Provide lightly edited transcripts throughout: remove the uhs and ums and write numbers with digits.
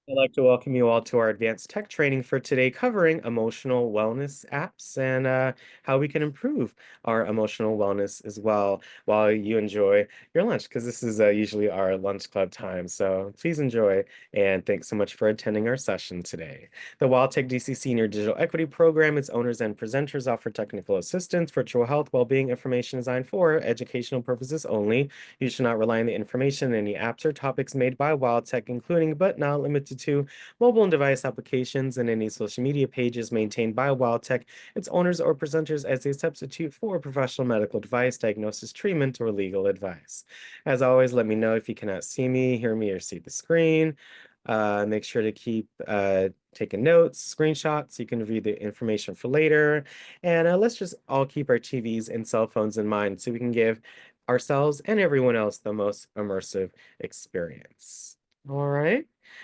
I'd like to welcome you all to our advanced tech training for today, covering emotional wellness apps and how we can improve our emotional wellness as well while you enjoy your lunch, because this is usually our lunch club time. So please enjoy, and thanks so much for attending our session today. The WildTech DC Senior Digital Equity Program, its owners and presenters offer technical assistance, virtual health, well-being information designed for educational purposes only. You should not rely on the information in any apps or topics made by WildTech, including but not limited to mobile and device applications and any social media pages maintained by WildTech, its owners or presenters as a substitute for professional medical advice, diagnosis, treatment, or legal advice. As always, let me know if you cannot see me, hear me, or see the screen. Make sure to keep taking notes, screenshots, so you can review the information for later. And let's just all keep our TVs and cell phones in mind so we can give ourselves and everyone else the most immersive experience. All right.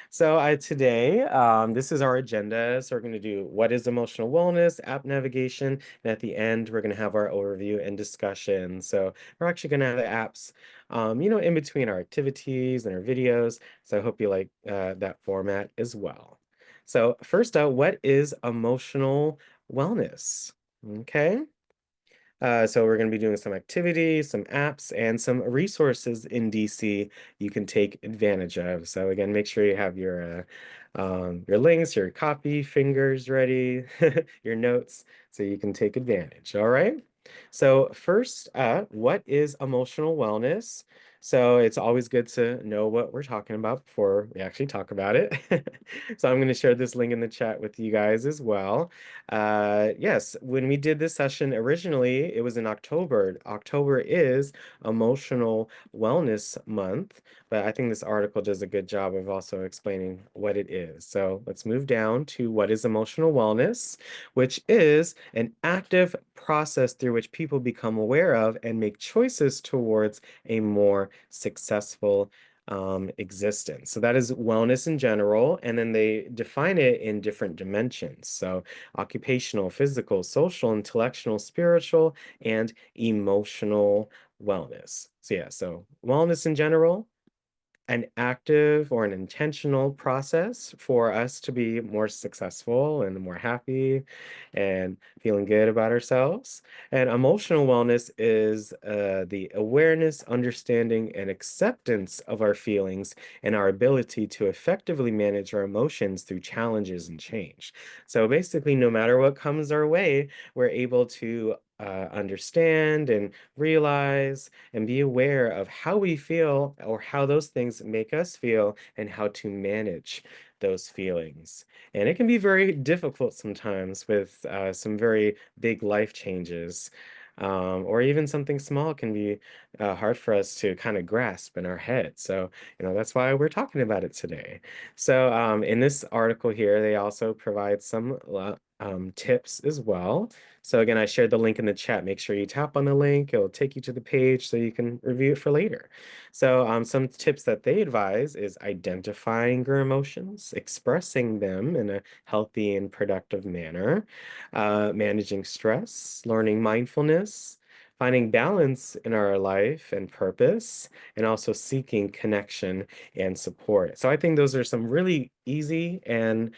So today, this is our agenda. So we're going to do what is emotional wellness, app navigation, and at the end, we're going to have our overview and discussion. So we're actually going to have the apps, in between our activities and our videos. So I hope you like that format as well. So first out, what is emotional wellness? Okay. So we're going to be doing some activities, some apps, and some resources in DC you can take advantage of. So again, make sure you have your links, your copy fingers ready, your notes, so you can take advantage. All right. So first, what is emotional wellness? So it's always good to know what we're talking about before we actually talk about it. So I'm going to share this link in the chat with you guys as well. Yes, when we did this session originally, it was in October. October is Emotional Wellness Month, but I think this article does a good job of also explaining what it is. So let's move down to what is emotional wellness, which is an active process through which people become aware of and make choices towards a more successful existence. So that is wellness in general, and then they define it in different dimensions. So occupational, physical, social, intellectual, spiritual, and emotional wellness. So yeah, so wellness in general, an active or an intentional process for us to be more successful and more happy and feeling good about ourselves. And emotional wellness is the awareness, understanding, and acceptance of our feelings and our ability to effectively manage our emotions through challenges and change. So basically, no matter what comes our way, we're able to understand and realize and be aware of how we feel or how those things make us feel and how to manage those feelings. And it can be very difficult sometimes with some very big life changes. Or even something small can be hard for us to kind of grasp in our head. So, that's why we're talking about it today. So, in this article here, they also provide some tips as well. So again, I shared the link in the chat. Make sure you tap on the link. It'll take you to the page so you can review it for later. So some tips that they advise is identifying your emotions, expressing them in a healthy and productive manner, managing stress, learning mindfulness, finding balance in our life and purpose, and also seeking connection and support. So I think those are some really easy and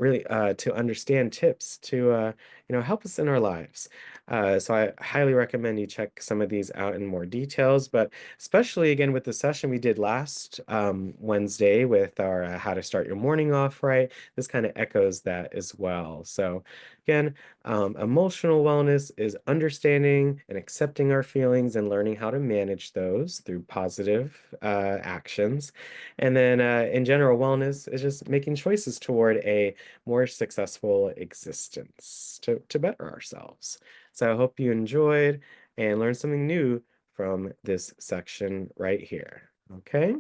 really to understand tips to help us in our lives. So I highly recommend you check some of these out in more details, but especially again with the session we did last Wednesday with our how to start your morning off right. This kind of echoes that as well. So again, emotional wellness is understanding and accepting our feelings and learning how to manage those through positive actions. And then in general, wellness is just making choices toward a more successful existence to better ourselves. So I hope you enjoyed and learned something new from this section right here. Okay,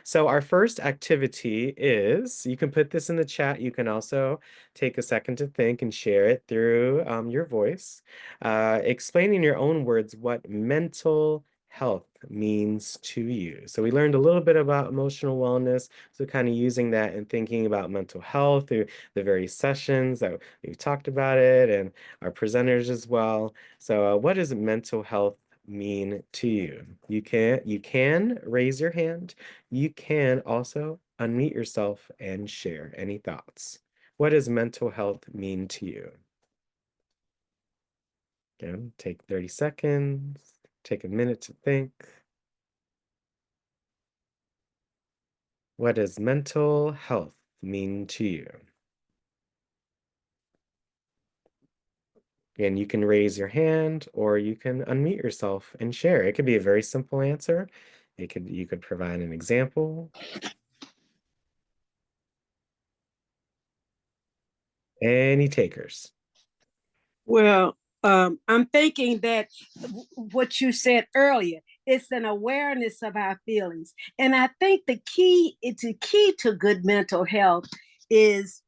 so our first activity is, you can put this in the chat. You can also take a second to think and share it through your voice. Explain in your own words what mental health means to you. So we learned a little bit about emotional wellness, so kind of using that and thinking about mental health through the various sessions that we've talked about it and our presenters as well. So what does mental health mean to you? You can raise your hand. You can also unmute yourself and share any thoughts. What does mental health mean to you? Again, take 30 seconds, take a minute to think. What does mental health mean to you? And you can raise your hand or you can unmute yourself and share. It could be a very simple answer. You could provide an example. Any takers? Well, I'm thinking that what you said earlier, it's an awareness of our feelings. And I think the key to good mental health is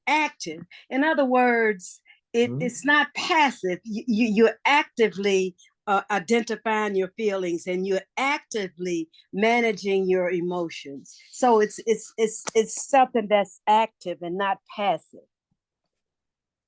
active. In other words, Mhm. it's not passive. You're actively identifying your feelings and you're actively managing your emotions. So it's something that's active and not passive.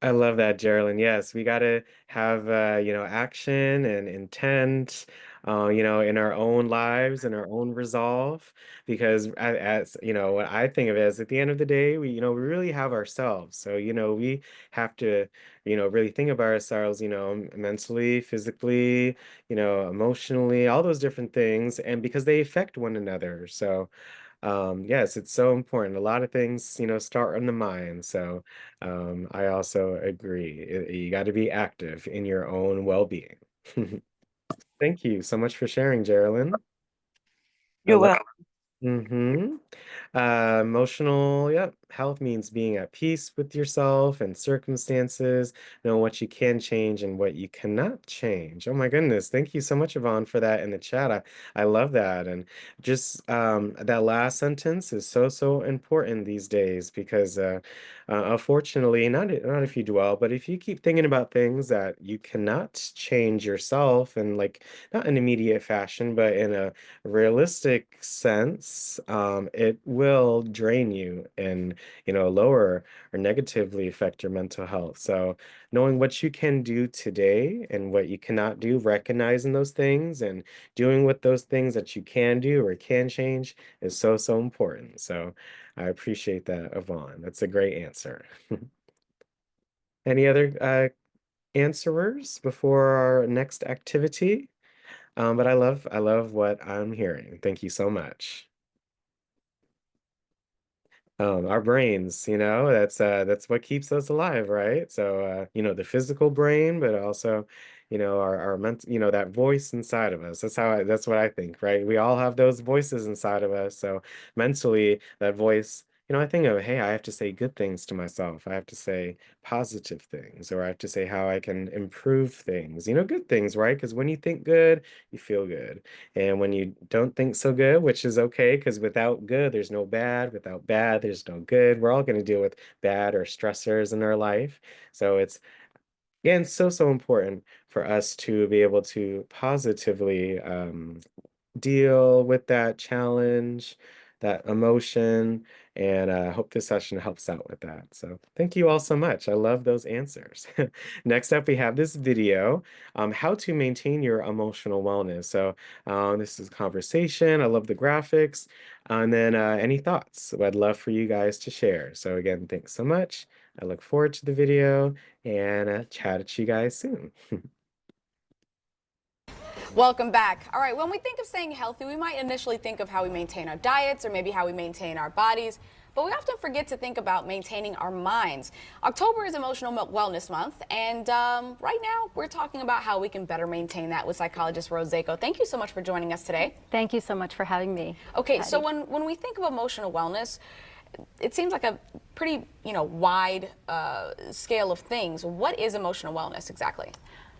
I love that, Geraldine. Yes, we gotta have action and intent, in our own lives and our own resolve. Because as what I think of it as at the end of the day, we really have ourselves. So, we have to, really think about ourselves, mentally, physically, emotionally, all those different things, and because they affect one another. So, yes, it's so important. A lot of things, start in the mind. So, I also agree. You got to be active in your own well-being. Thank you so much for sharing, Geraldine. I You're love. welcome. Mm-hmm. Emotional, yep. Health means being at peace with yourself and circumstances, know what you can change and what you cannot change. Oh my goodness. Thank you so much, Yvonne, for that in the chat. I love that. And just that last sentence is so, so important these days because unfortunately, not if you dwell, but if you keep thinking about things that you cannot change yourself and like not in immediate fashion, but in a realistic sense, it will drain you and, lower or negatively affect your mental health. So, knowing what you can do today and what you cannot do, recognizing those things and doing with those things that you can do or can change is so, so important. So, I appreciate that, Yvonne. That's a great answer. Any other answerers before our next activity? But I love what I'm hearing. Thank you so much. Our brains, that's what keeps us alive, right? So the physical brain, but also, our mental, that voice inside of us. That's what I think, right? We all have those voices inside of us. So mentally, that voice, I think of, hey, I have to say good things to myself. I have to say positive things, or I have to say how I can improve things, good things, right? Because when you think good, you feel good. And when you don't think so good, which is okay, because without good, there's no bad. Without bad, there's no good. We're all going to deal with bad or stressors in our life. So it's, again, so, so important for us to be able to positively deal with that challenge, that emotion, and I hope this session helps out with that. So thank you all so much. I love those answers. Next up, we have this video, how to maintain your emotional wellness. So this is conversation. I love the graphics. And then any thoughts I'd love for you guys to share. So again, thanks so much. I look forward to the video and chat at you guys soon. Welcome back. All right, when we think of staying healthy, we might initially think of how we maintain our diets or maybe how we maintain our bodies, but we often forget to think about maintaining our minds. October is Emotional Wellness Month, and right now we're talking about how we can better maintain that with psychologist Rose Zako. Thank you so much for joining us today. Thank you so much for having me. Okay, Patty. so when we think of emotional wellness, it seems like a pretty wide scale of things. What is emotional wellness exactly?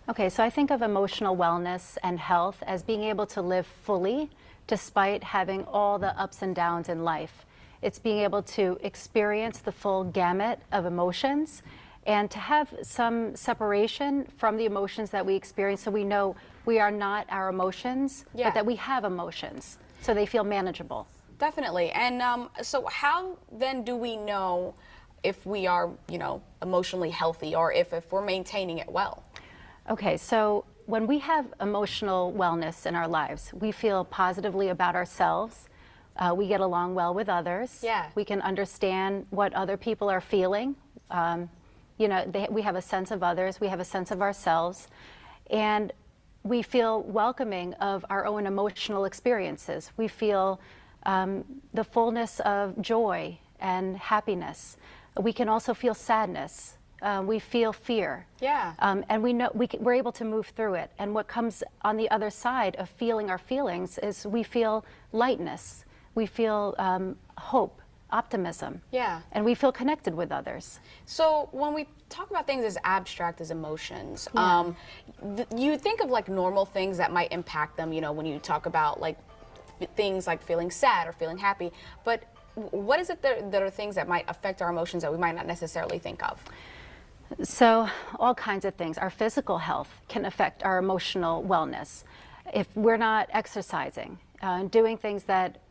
Okay, so I think of emotional wellness and health as being able to live fully despite having all the ups and downs in life. It's being able to experience the full gamut of emotions and to have some separation from the emotions that we experience so we know we are not our emotions, but that we have emotions so they feel manageable. Definitely. And so how then do we know if we are, emotionally healthy or if we're maintaining it well? Okay, so when we have emotional wellness in our lives, we feel positively about ourselves, We get along well with others. Yeah. We can understand what other people are feeling. You know, we have a sense of others, we have a sense of ourselves, and we feel welcoming of our own emotional experiences. We feel the fullness of joy and happiness. We can also feel sadness. We feel fear. Yeah. And we know we're able to move through it. And what comes on the other side of feeling our feelings is we feel lightness. We feel hope, optimism. Yeah. And we feel connected with others. So when we talk about things as abstract as emotions, you think of like normal things that might impact them, you know, when you talk about like things like feeling sad or feeling happy, but what is it that are things that might affect our emotions that we might not necessarily think of? So all kinds of things. Our physical health can affect our emotional wellness. If we're not exercising, doing things that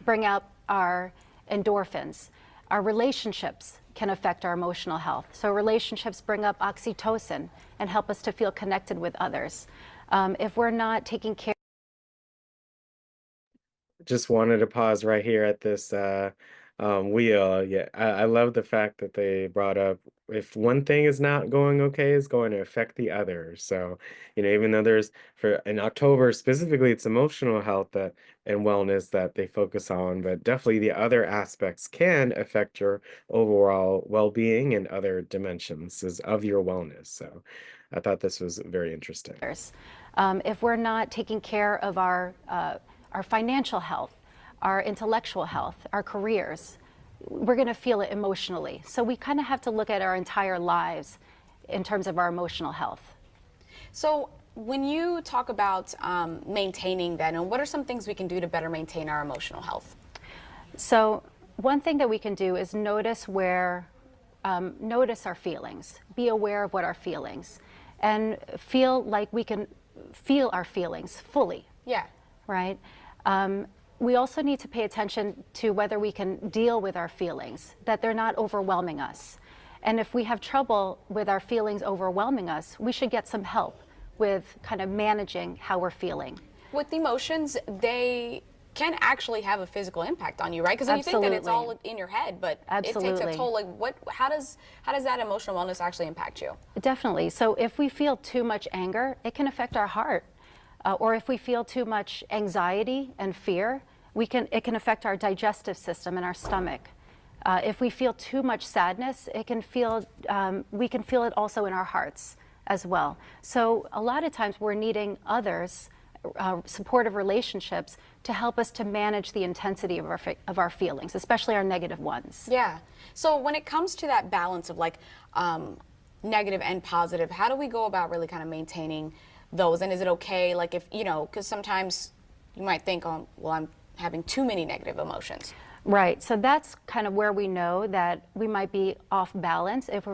bring out our endorphins, our relationships can affect our emotional health. So relationships bring up oxytocin and help us to feel connected with others. If we're not taking care. Just wanted to pause right here at this wheel. Yeah, I love the fact that they brought up if one thing is not going okay, it's going to affect the other. So, you know, even though there's for in October specifically, it's emotional health that and wellness that they focus on, but definitely the other aspects can affect your overall well-being and other dimensions of your wellness. So, I thought this was very interesting. If we're not taking care of our financial health, our intellectual health, our careers, we're going to feel it emotionally. So we kind of have to look at our entire lives in terms of our emotional health. So when you talk about maintaining that, and what are some things we can do to better maintain our emotional health? So one thing that we can do is notice our feelings, be aware of what our feelings, and feel like we can feel our feelings fully. Yeah. Right? We also need to pay attention to whether we can deal with our feelings, that they're not overwhelming us. And if we have trouble with our feelings overwhelming us, we should get some help with kind of managing how we're feeling. With emotions, they can actually have a physical impact on you, right? Because you think that it's all in your head, but it takes a toll. Like, how does that emotional wellness actually impact you? Definitely. So if we feel too much anger, it can affect our heart. Or if we feel too much anxiety and fear, it can affect our digestive system and our stomach. If we feel too much sadness, we can feel it also in our hearts as well. So a lot of times we're needing others, supportive relationships, to help us to manage the intensity of our feelings, especially our negative ones. Yeah. So when it comes to that balance of like negative and positive, how do we go about really kind of maintaining those? And is it okay, like if, you know, because sometimes you might think, oh, well, I'm having too many negative emotions. Right. So that's kind of where we know that we might be off balance if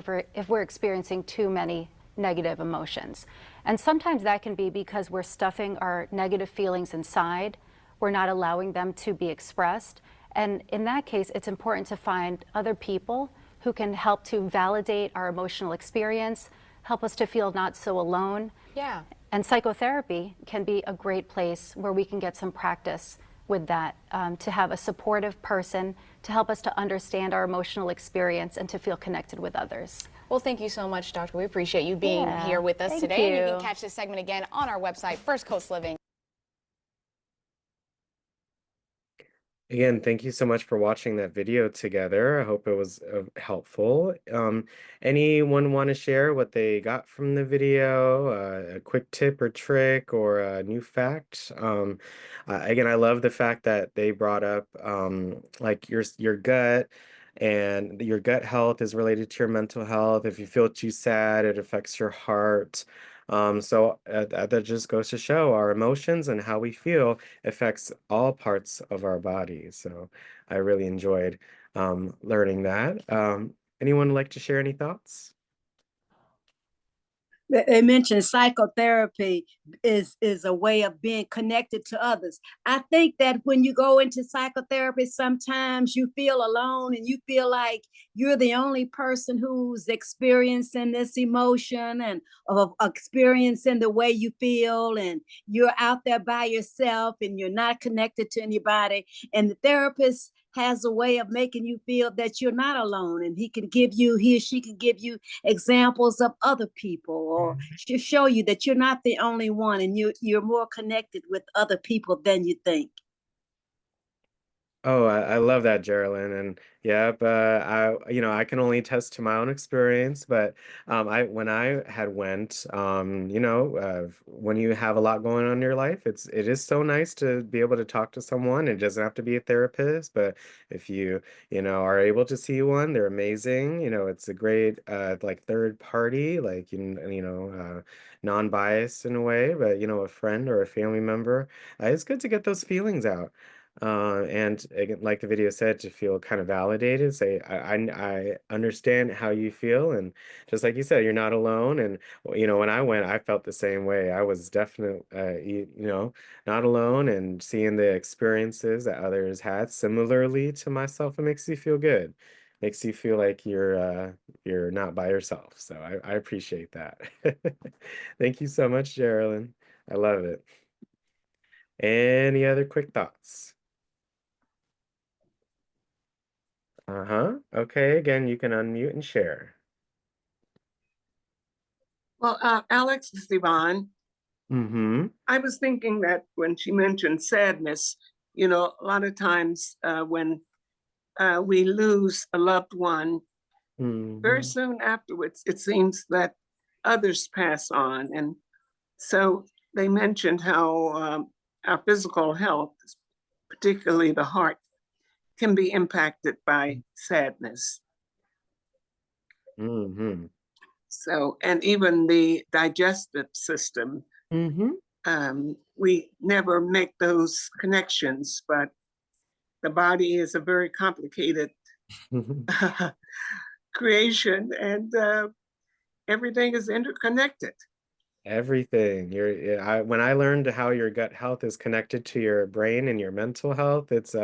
we're experiencing too many negative emotions. And sometimes that can be because we're stuffing our negative feelings inside. We're not allowing them to be expressed. And in that case, it's important to find other people who can help to validate our emotional experience, help us to feel not so alone. Yeah. And psychotherapy can be a great place where we can get some practice with that, to have a supportive person to help us to understand our emotional experience and to feel connected with others. Well, thank you so much, Doctor. We appreciate you being here with us today. You. And you can catch this segment again on our website, First Coast Living. Again, thank you so much for watching that video together. I hope it was helpful. Anyone want to share what they got from the video, a quick tip or trick or a new fact? Again, I love the fact that they brought up like your gut and your gut health is related to your mental health. If you feel too sad, it affects your heart. So that just goes to show our emotions and how we feel affects all parts of our body. So I really enjoyed learning that. Anyone like to share any thoughts? They mentioned psychotherapy is a way of being connected to others. I think that when you go into psychotherapy, sometimes you feel alone and you feel like you're the only person who's experiencing this emotion and of experiencing the way you feel, and you're out there by yourself and you're not connected to anybody. And the therapist has a way of making you feel that you're not alone, and he or she can give you examples of other people, or to show you that you're not the only one, and you're more connected with other people than you think. Oh, I love that, Geraldine, and yeah, but I can only attest to my own experience. But I when I had went, when you have a lot going on in your life, it is so nice to be able to talk to someone. It doesn't have to be a therapist, but if you are able to see one, they're amazing. It's a great like third party, like non-biased in a way, but a friend or a family member. It's good to get those feelings out. And again, like the video said, to feel kind of validated, say, I understand how you feel. And just like you said, you're not alone. And, when I went, I felt the same way. I was definitely, not alone, and seeing the experiences that others had similarly to myself, it makes you feel good. Makes you feel like you're not by yourself. So I appreciate that. Thank you so much, Geraldine. I love it. Any other quick thoughts? Uh-huh. Okay, again, you can unmute and share. Well, Alex, this is Yvonne. Mm-hmm. I was thinking that when she mentioned sadness, a lot of times when we lose a loved one, very Mm-hmm. soon afterwards, it seems that others pass on. And so they mentioned how our physical health, particularly the heart, can be impacted by sadness. Mm-hmm. So, and even the digestive system, Mm-hmm. we never make those connections, but the body is a very complicated creation, and everything is interconnected. Everything. When I learned how your gut health is connected to your brain and your mental health, it's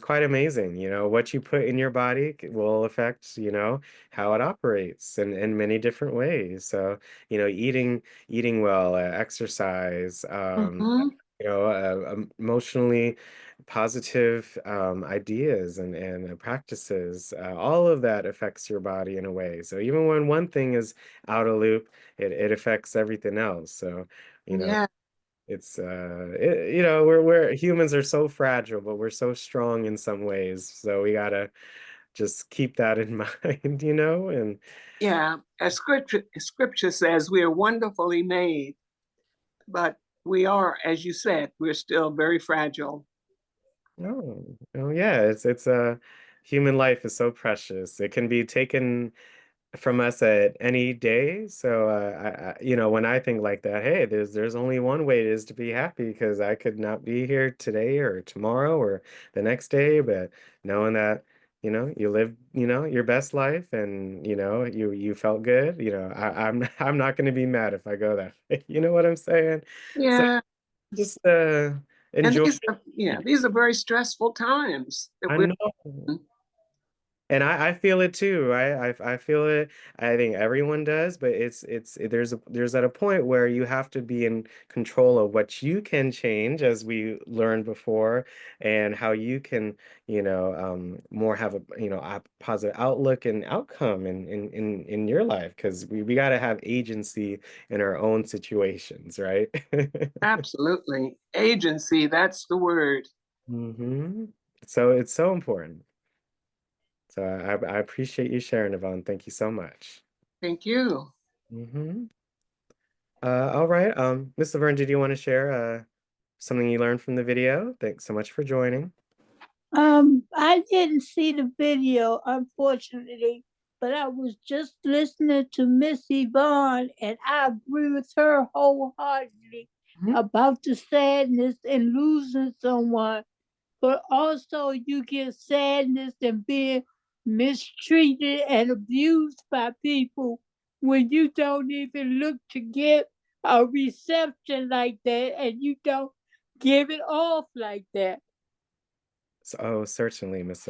quite amazing. What you put in your body will affect, how it operates in many different ways. So, eating well, exercise, Mhm. emotionally positive ideas and practices, all of that affects your body in a way. So even when one thing is out of loop, it affects everything else. So, you know, Yeah, we're humans are so fragile, but we're so strong in some ways. So we gotta just keep that in mind, and yeah. As scripture says, we are wonderfully made, but we are, as you said, we're still very fragile. oh yeah, it's human life is so precious. It can be taken from us at any day. So when I think like that, hey, there's only one way it is to be happy, because I could not be here today or tomorrow or the next day, but knowing that, you live, your best life, and you felt good, I'm not going to be mad if I go that way. You know what I'm saying? So Yeah, just and enjoy. these are very stressful times that I we're know. in. And I feel it too. I feel it. I think everyone does, but there's at a point where you have to be in control of what you can change, as we learned before, and how you can, more have a positive outlook and outcome in your life, because we got to have agency in our own situations, right? Absolutely. Agency, that's the word. hmm So it's so important. So I appreciate you sharing, Yvonne. Thank you so much. Thank you. hmm all right. Miss Laverne, did you want to share something you learned from the video? Thanks so much for joining. I didn't see the video, unfortunately, but I was just listening to Miss Yvonne, and I agree with her wholeheartedly Mhm. about the sadness and losing someone. But also, you get sadness and being mistreated and abused by people when you don't even look to give a reception like that and you don't give it off like that. Oh, certainly, Miss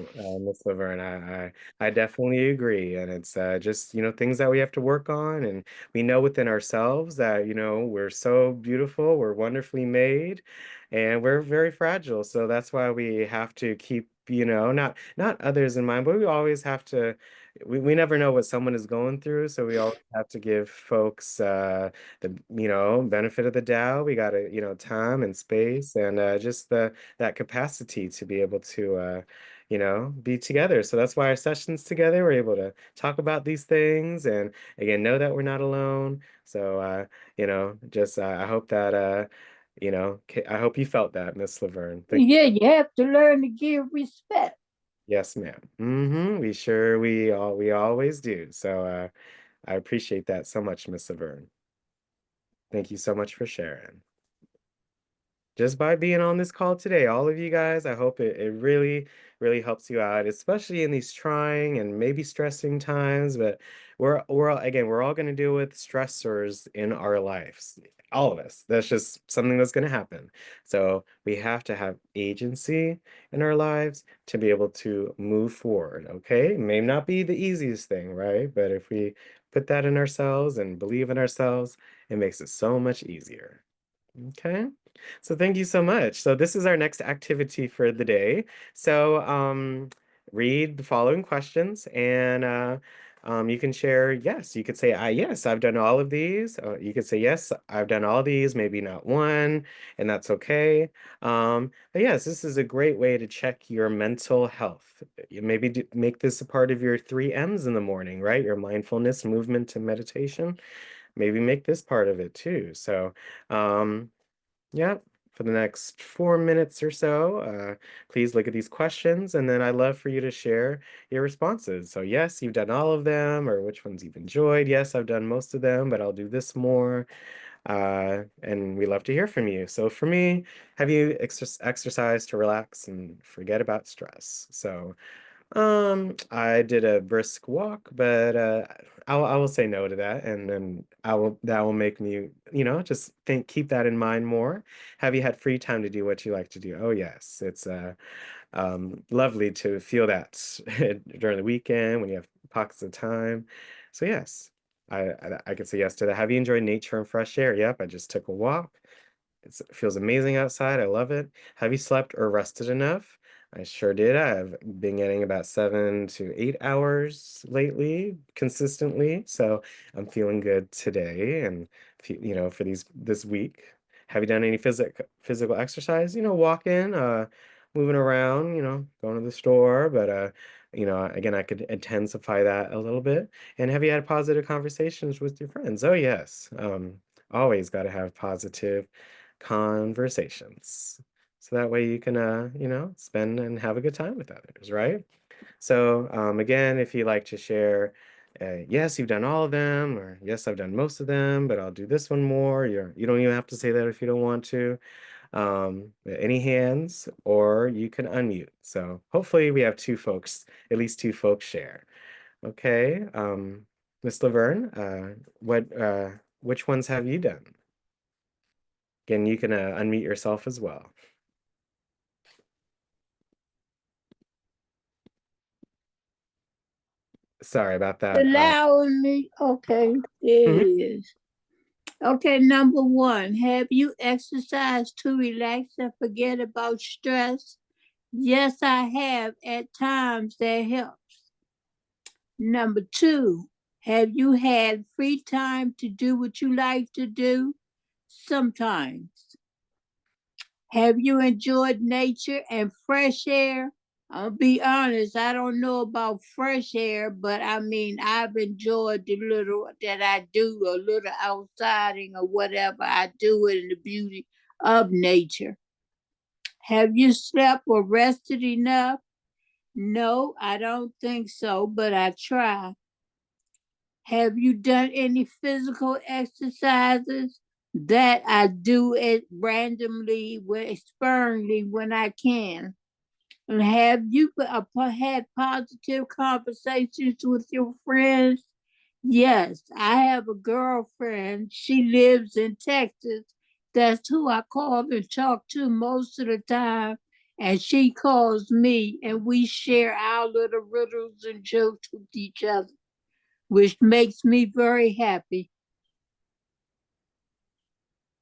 Laverne. I definitely agree, and it's just things that we have to work on, and we know within ourselves that we're so beautiful, we're wonderfully made, and we're very fragile. So that's why we have to keep not others in mind, but we always have to. We never know what someone is going through, so we always have to give folks the benefit of the doubt. We got to time and space and just that capacity to be able to be together. So that's why our sessions together, we're able to talk about these things and again know that we're not alone. So just I hope that I hope you felt that, Miss Laverne. Thank Yeah, you have to learn to give respect. Yes, ma'am. We always do. So I appreciate that so much, Miss Laverne. Thank you so much for sharing. Just by being on this call today, all of you guys, I hope it really, really helps you out, especially in these trying and maybe stressing times. But we're all going to deal with stressors in our lives, all of us. That's just something that's going to happen. So we have to have agency in our lives to be able to move forward. Okay, it may not be the easiest thing, right? But if we put that in ourselves and believe in ourselves, it makes it so much easier. Okay. So thank you so much. So this is our next activity for the day. So read the following questions and you can share yes. You could say yes, I've done all of these. You could say yes, I've done all these, maybe not one, and that's okay. But yes, this is a great way to check your mental health. You maybe make this a part of your 3 M's in the morning, right? Your mindfulness, movement, and meditation. Maybe make this part of it too. So yeah, for the next 4 minutes or so, please look at these questions, and then I'd love for you to share your responses. So yes, you've done all of them, or which ones you've enjoyed. Yes, I've done most of them, but I'll do this more. And we love to hear from you. So for me, have you exercised to relax and forget about stress? So I did a brisk walk, but I will say no to that, and then that will make me, just keep that in mind more. Have you had free time to do what you like to do? Oh yes, it's lovely to feel that during the weekend when you have pockets of time. So yes, I could say yes to that. Have you enjoyed nature and fresh air? Yep, I just took a walk. It feels amazing outside. I love it. Have you slept or rested enough? I sure did. I've been getting about 7 to 8 hours lately, consistently. So I'm feeling good today and for this week. Have you done any physical exercise? Walking, moving around, going to the store, but again, I could intensify that a little bit. And have you had positive conversations with your friends? Oh yes. Always got to have positive conversations. So that way you can, spend and have a good time with others, right? So again, if you like to share, yes, you've done all of them, or yes, I've done most of them, but I'll do this one more. You don't even have to say that if you don't want to. Any hands, or you can unmute. So hopefully we have at least two folks share. Okay, Miss Laverne, which ones have you done? Again, you can unmute yourself as well. Sorry about that. Allowing me, okay, there it is. Okay, number one, have you exercised to relax and forget about stress? Yes, I have. At times that helps. Number two, have you had free time to do what you like to do? Sometimes. Have you enjoyed nature and fresh air? I'll be honest, I don't know about fresh air, but I mean, I've enjoyed the little that I do, a little outsiding or whatever. I do it in the beauty of nature. Have you slept or rested enough? No, I don't think so, but I try. Have you done any physical exercises? That I do it randomly, sparingly when I can. And have you had positive conversations with your friends? Yes, I have a girlfriend. She lives in Texas. That's who I call and talk to most of the time. And she calls me, and we share our little riddles and jokes with each other, which makes me very happy.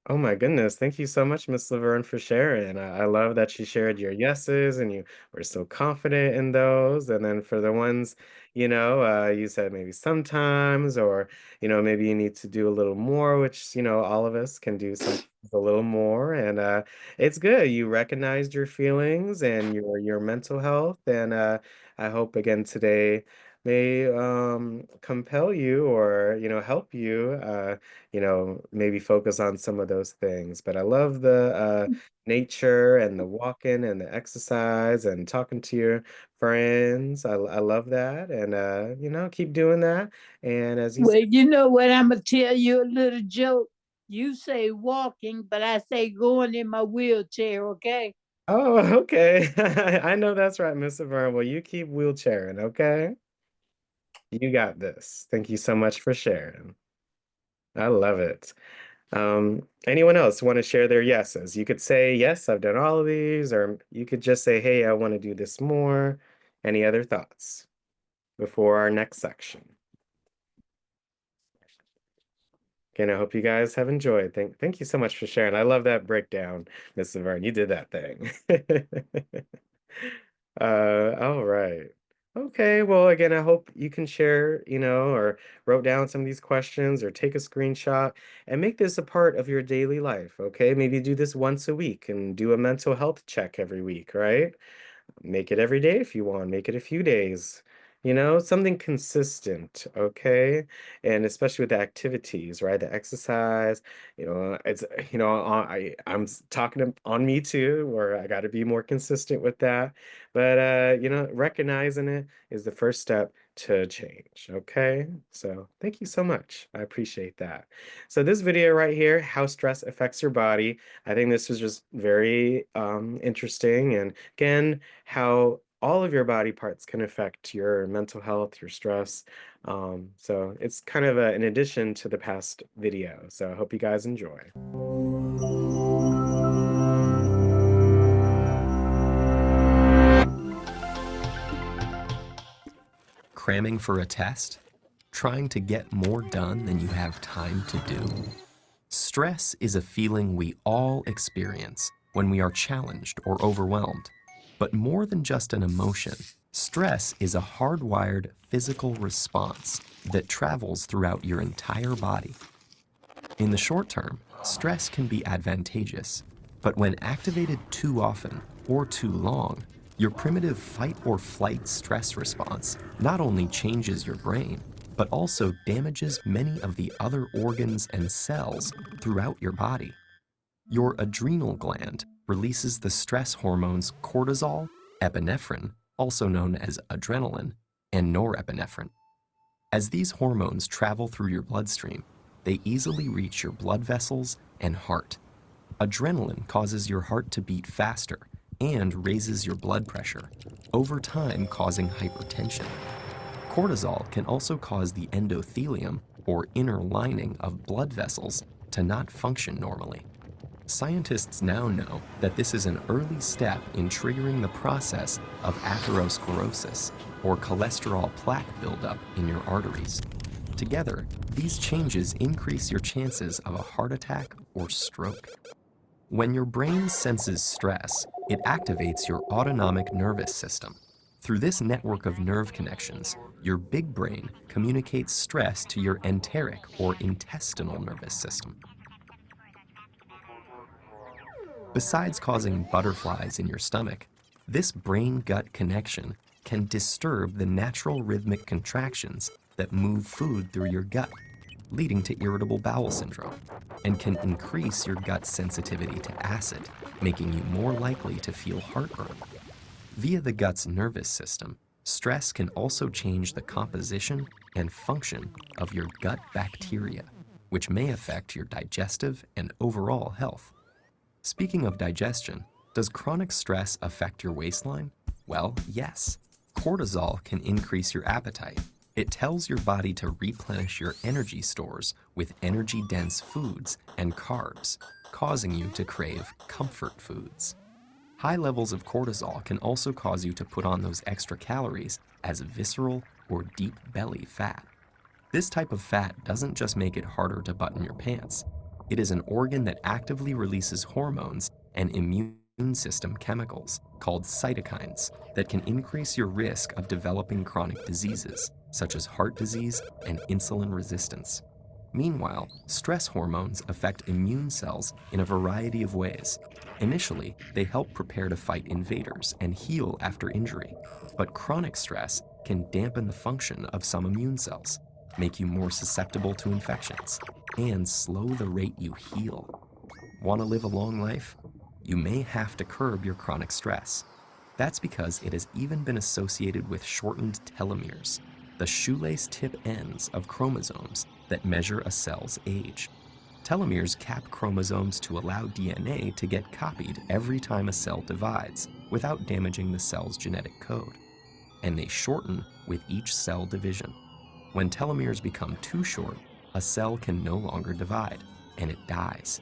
Oh my goodness. Thank you so much, Miss Laverne, for sharing. I love that you shared your yeses and you were so confident in those. And then for the ones, you said maybe sometimes, or, maybe you need to do a little more, which, all of us can do sometimes a little more. And it's good. You recognized your feelings and your mental health. And I hope again today may compel you or, help you. Maybe focus on some of those things. But I love the nature and the walking and the exercise and talking to your friends. I love that. And, keep doing that. And as you Well, said, you know what? I'm going to tell you a little joke. You say walking, but I say going in my wheelchair, okay? oh, okay. I know that's right, Mr. Vern. Well, you keep wheelchairing, okay? You got this. Thank you so much for sharing. I love it. Anyone else want to share their yeses? You could say, yes, I've done all of these, or you could just say, hey, I want to do this more. Any other thoughts before our next section? Again, I hope you guys have enjoyed. Thank you so much for sharing. I love that breakdown, Miss Laverne. You did that thing. All right. Okay, well, again, I hope you can share, or wrote down some of these questions or take a screenshot and make this a part of your daily life, okay? Maybe do this once a week and do a mental health check every week, right? Make it every day if you want, make it a few days, something consistent, okay? And especially with the activities, right? The exercise, it's, talking on me too, where I got to be more consistent with that. But, recognizing it is the first step to change, okay? So thank you so much. I appreciate that. So this video right here, how stress affects your body, I think this was just very interesting. And again, how all of your body parts can affect your mental health, your stress. So it's kind of an addition to the past video. So I hope you guys enjoy. Cramming for a test? Trying to get more done than you have time to do? Stress is a feeling we all experience when we are challenged or overwhelmed. But more than just an emotion, stress is a hardwired physical response that travels throughout your entire body. In the short term, stress can be advantageous, but when activated too often or too long, your primitive fight or flight stress response not only changes your brain, but also damages many of the other organs and cells throughout your body. Your adrenal gland releases the stress hormones cortisol, epinephrine, also known as adrenaline, and norepinephrine. As these hormones travel through your bloodstream, they easily reach your blood vessels and heart. Adrenaline causes your heart to beat faster and raises your blood pressure, over time causing hypertension. Cortisol can also cause the endothelium, or inner lining of blood vessels, to not function normally. Scientists now know that this is an early step in triggering the process of atherosclerosis, or cholesterol plaque buildup in your arteries. Together, these changes increase your chances of a heart attack or stroke. When your brain senses stress, it activates your autonomic nervous system. Through this network of nerve connections, your big brain communicates stress to your enteric or intestinal nervous system. Besides causing butterflies in your stomach, this brain-gut connection can disturb the natural rhythmic contractions that move food through your gut, leading to irritable bowel syndrome, and can increase your gut's sensitivity to acid, making you more likely to feel heartburn. Via the gut's nervous system, stress can also change the composition and function of your gut bacteria, which may affect your digestive and overall health. Speaking of digestion, does chronic stress affect your waistline? Well, yes. Cortisol can increase your appetite, It tells your body to replenish your energy stores with energy-dense foods and carbs, causing you to crave comfort foods. High levels of cortisol can also cause you to put on those extra calories as visceral or deep belly fat. This type of fat doesn't just make it harder to button your pants. It is an organ that actively releases hormones and immune system chemicals called cytokines that can increase your risk of developing chronic diseases such as heart disease and insulin resistance. Meanwhile, stress hormones affect immune cells in a variety of ways. Initially, they help prepare to fight invaders and heal after injury. But chronic stress can dampen the function of some immune cells, make you more susceptible to infections, and slow the rate you heal. Want to live a long life? You may have to curb your chronic stress. That's because it has even been associated with shortened telomeres, the shoelace tip ends of chromosomes that measure a cell's age. Telomeres cap chromosomes to allow DNA to get copied every time a cell divides without damaging the cell's genetic code. And they shorten with each cell division. When telomeres become too short, a cell can no longer divide, and it dies.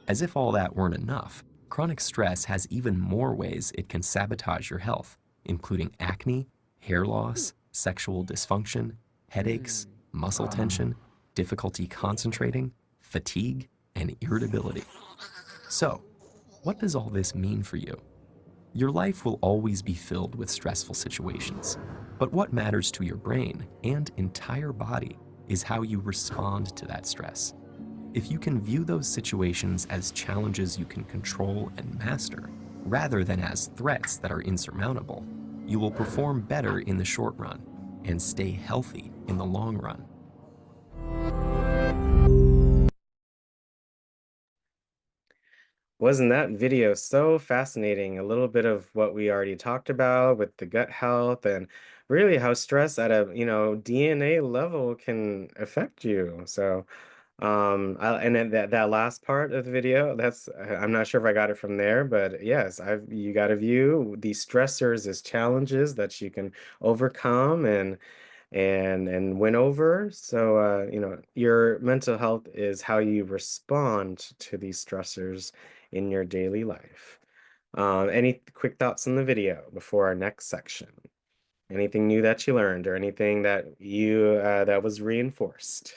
As if all that weren't enough, chronic stress has even more ways it can sabotage your health, including acne, hair loss, sexual dysfunction, headaches, muscle tension, difficulty concentrating, fatigue, and irritability. So, what does all this mean for you? Your life will always be filled with stressful situations, but what matters to your brain and entire body is how you respond to that stress. If you can view those situations as challenges you can control and master, rather than as threats that are insurmountable, you will perform better in the short run and stay healthy in the long run. Wasn't that video so fascinating? A little bit of what we already talked about with the gut health and really how stress at a, DNA level can affect you. So, and then that last part of the video, I'm not sure if I got it from there, but yes, you got to view these stressors as challenges that you can overcome and win over. So, your mental health is how you respond to these stressors in your daily life. Any quick thoughts on the video before our next section? Anything new that you learned or anything that that was reinforced?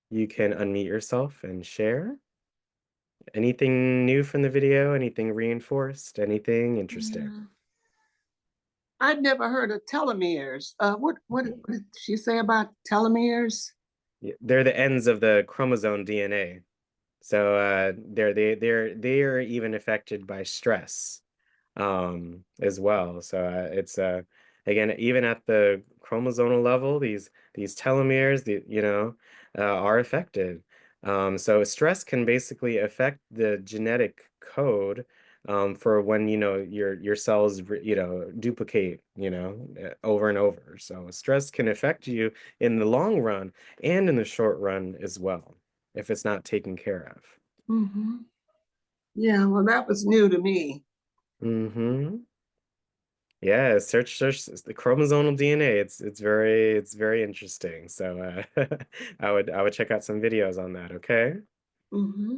You can unmute yourself and share. Anything new from the video? Anything reinforced? Anything interesting? Yeah. I'd never heard of telomeres. What did she say about telomeres? Yeah, they're the ends of the chromosome DNA. So they're even affected by stress as well. So it's again, even at the chromosomal level, these telomeres, are affected. So stress can basically affect the genetic code for when your cells duplicate over and over. So stress can affect you in the long run and in the short run as well if it's not taken care of. Mm-hmm. Yeah, well, that was new to me. Mm-hmm. Yeah, search the chromosomal DNA. It's very interesting. So I would check out some videos on that, okay? Mm-hmm.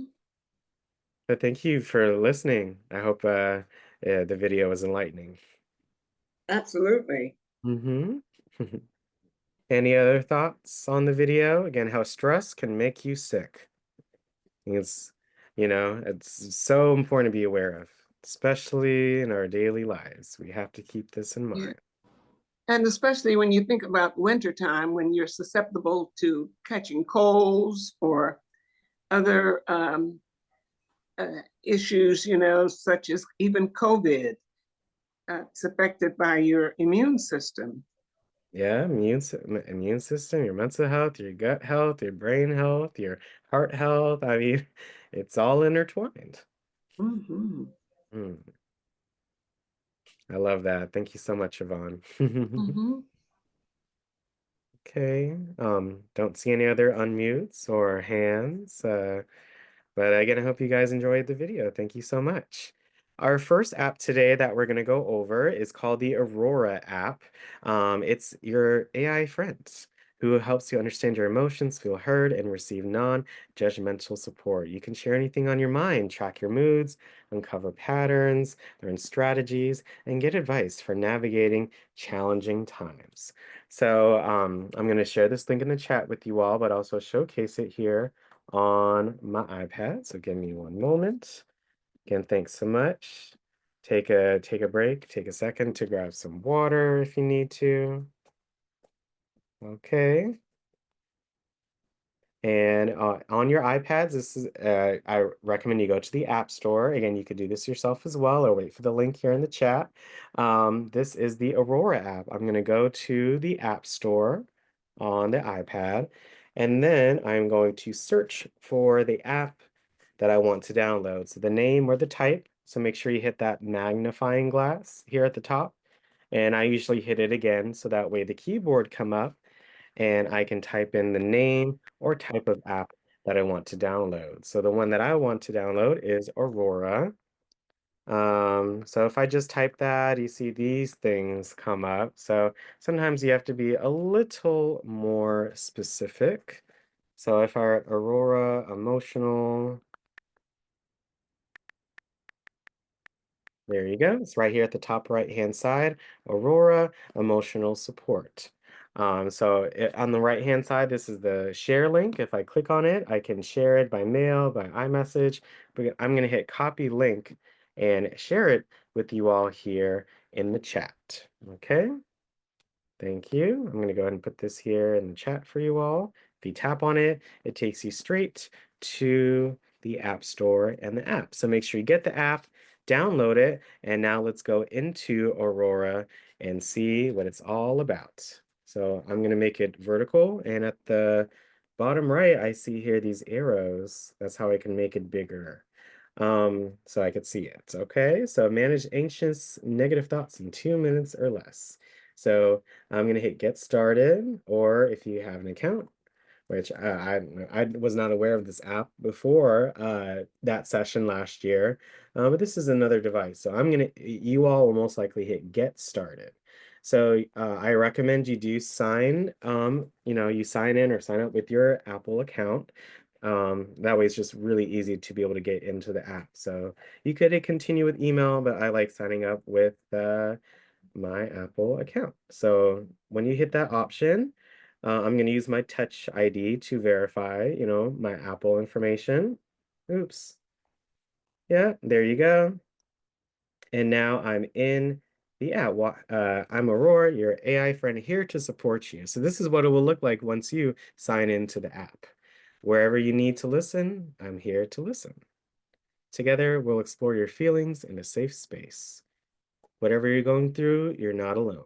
But thank you for listening. I hope the video was enlightening. Absolutely. Mm-hmm. Any other thoughts on the video? Again, how stress can make you sick. It's, it's so important to be aware of, especially in our daily lives. We have to keep this in Yeah. mind. And especially when you think about wintertime, when you're susceptible to catching colds or other issues, such as even COVID. It's affected by your immune system. Yeah, immune system, your mental health, your gut health, your brain health, your heart health. I mean, it's all intertwined. Mm-hmm. Mm, I love that. Thank you so much, Yvonne. Mm-hmm. Okay. Don't see any other unmutes or hands. But again, I hope you guys enjoyed the video. Thank you so much. Our first app today that we're going to go over is called the Aurora app. It's your AI friend who helps you understand your emotions, feel heard, and receive non-judgmental support. You can share anything on your mind, track your moods, uncover patterns, learn strategies, and get advice for navigating challenging times. So I'm going to share this link in the chat with you all, but also showcase it here on my iPad. So give me one moment. Again, thanks so much. Take a break, take a second to grab some water if you need to. Okay. And on your iPads, I recommend you go to the App Store. Again, you could do this yourself as well, or wait for the link here in the chat. This is the Aurora app. I'm going to go to the App Store on the iPad, and then I'm going to search for the app that I want to download. So the name or the type. So make sure you hit that magnifying glass here at the top. And I usually hit it again, so that way the keyboard come up and I can type in the name or type of app that I want to download. So the one that I want to download is Aurora. So if I just type that, you see these things come up. So sometimes you have to be a little more specific. So if our Aurora emotional, there you go. It's right here at the top right-hand side, Aurora Emotional Support. On the right-hand side, this is the share link. If I click on it, I can share it by mail, by iMessage. But I'm going to hit copy link and share it with you all here in the chat. Okay? Thank you. I'm going to go ahead and put this here in the chat for you all. If you tap on it, it takes you straight to the App Store and the app. So make sure you get the app, download it, and now let's go into Aurora and see what it's all about. So I'm going to make it vertical, and at the bottom right, I see here these arrows. That's how I can make it bigger. So I could see it. Okay, so manage anxious, negative thoughts in 2 minutes or less. So I'm going to hit get started, or if you have an account, which I was not aware of this app before that session last year, but this is another device. So you all will most likely hit get started. So I recommend you do sign, you sign in or sign up with your Apple account. That way it's just really easy to be able to get into the app. So you could hit continue with email, but I like signing up with my Apple account. So when you hit that option, I'm going to use my Touch ID to verify, my Apple information. Oops. Yeah, there you go. And now I'm in the app. I'm Aurora, your AI friend here to support you. So this is what it will look like once you sign into the app. Wherever you need to listen, I'm here to listen. Together, we'll explore your feelings in a safe space. Whatever you're going through, you're not alone.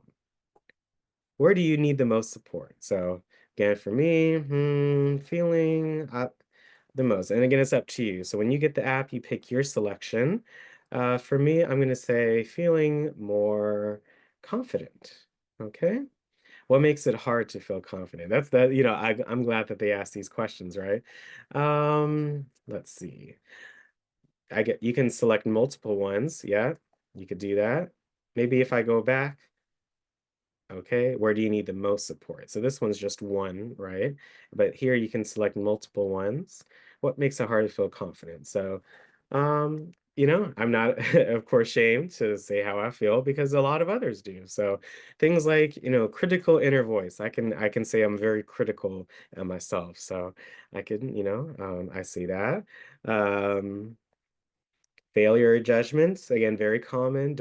Where do you need the most support? So again, for me, feeling the most. And again, it's up to you. So when you get the app, you pick your selection. For me, I'm going to say feeling more confident. Okay. What makes it hard to feel confident? I'm glad that they asked these questions, right? Let's see. You can select multiple ones. Yeah, you could do that. Maybe if I go back, okay, where do you need the most support? So this one's just one, right? But here you can select multiple ones. What makes it hard to feel confident? So, I'm not, of course, shamed to say how I feel because a lot of others do. So things like, critical inner voice. I can say I'm very critical of myself. So I can, I see that. Failure judgments, again, very common.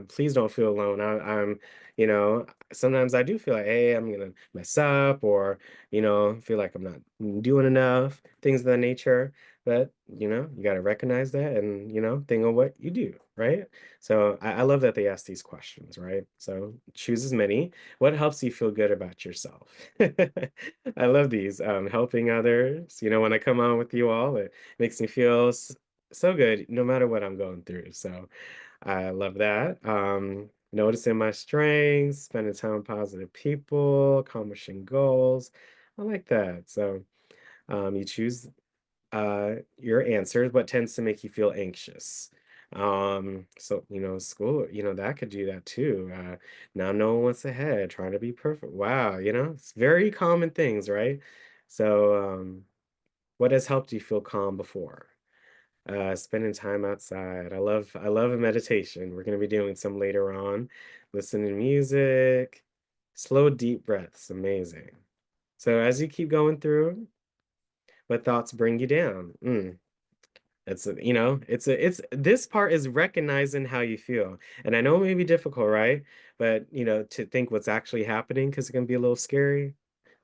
Please don't feel alone. I'm, you know, sometimes I do feel like, hey, I'm gonna mess up, or, feel like I'm not doing enough, things of that nature. But, you got to recognize that and, think of what you do, right? So I love that they ask these questions, right? So choose as many. What helps you feel good about yourself? I love these. Helping others. When I come on with you all, it makes me feel so good no matter what I'm going through. So I love that. Noticing my strengths, spending time with positive people, accomplishing goals. I like that. So you choose your answers. What tends to make you feel anxious? So, school, that could do that too. Now no one wants ahead, trying to be perfect. Wow, it's very common things, right? So, what has helped you feel calm before? Spending time outside. I love a meditation. We're going to be doing some later on. Listening to music, slow, deep breaths. Amazing. So as you keep going through, what thoughts bring you down? It's this part is recognizing how you feel. And I know it may be difficult, right? But to think what's actually happening because it can be a little scary.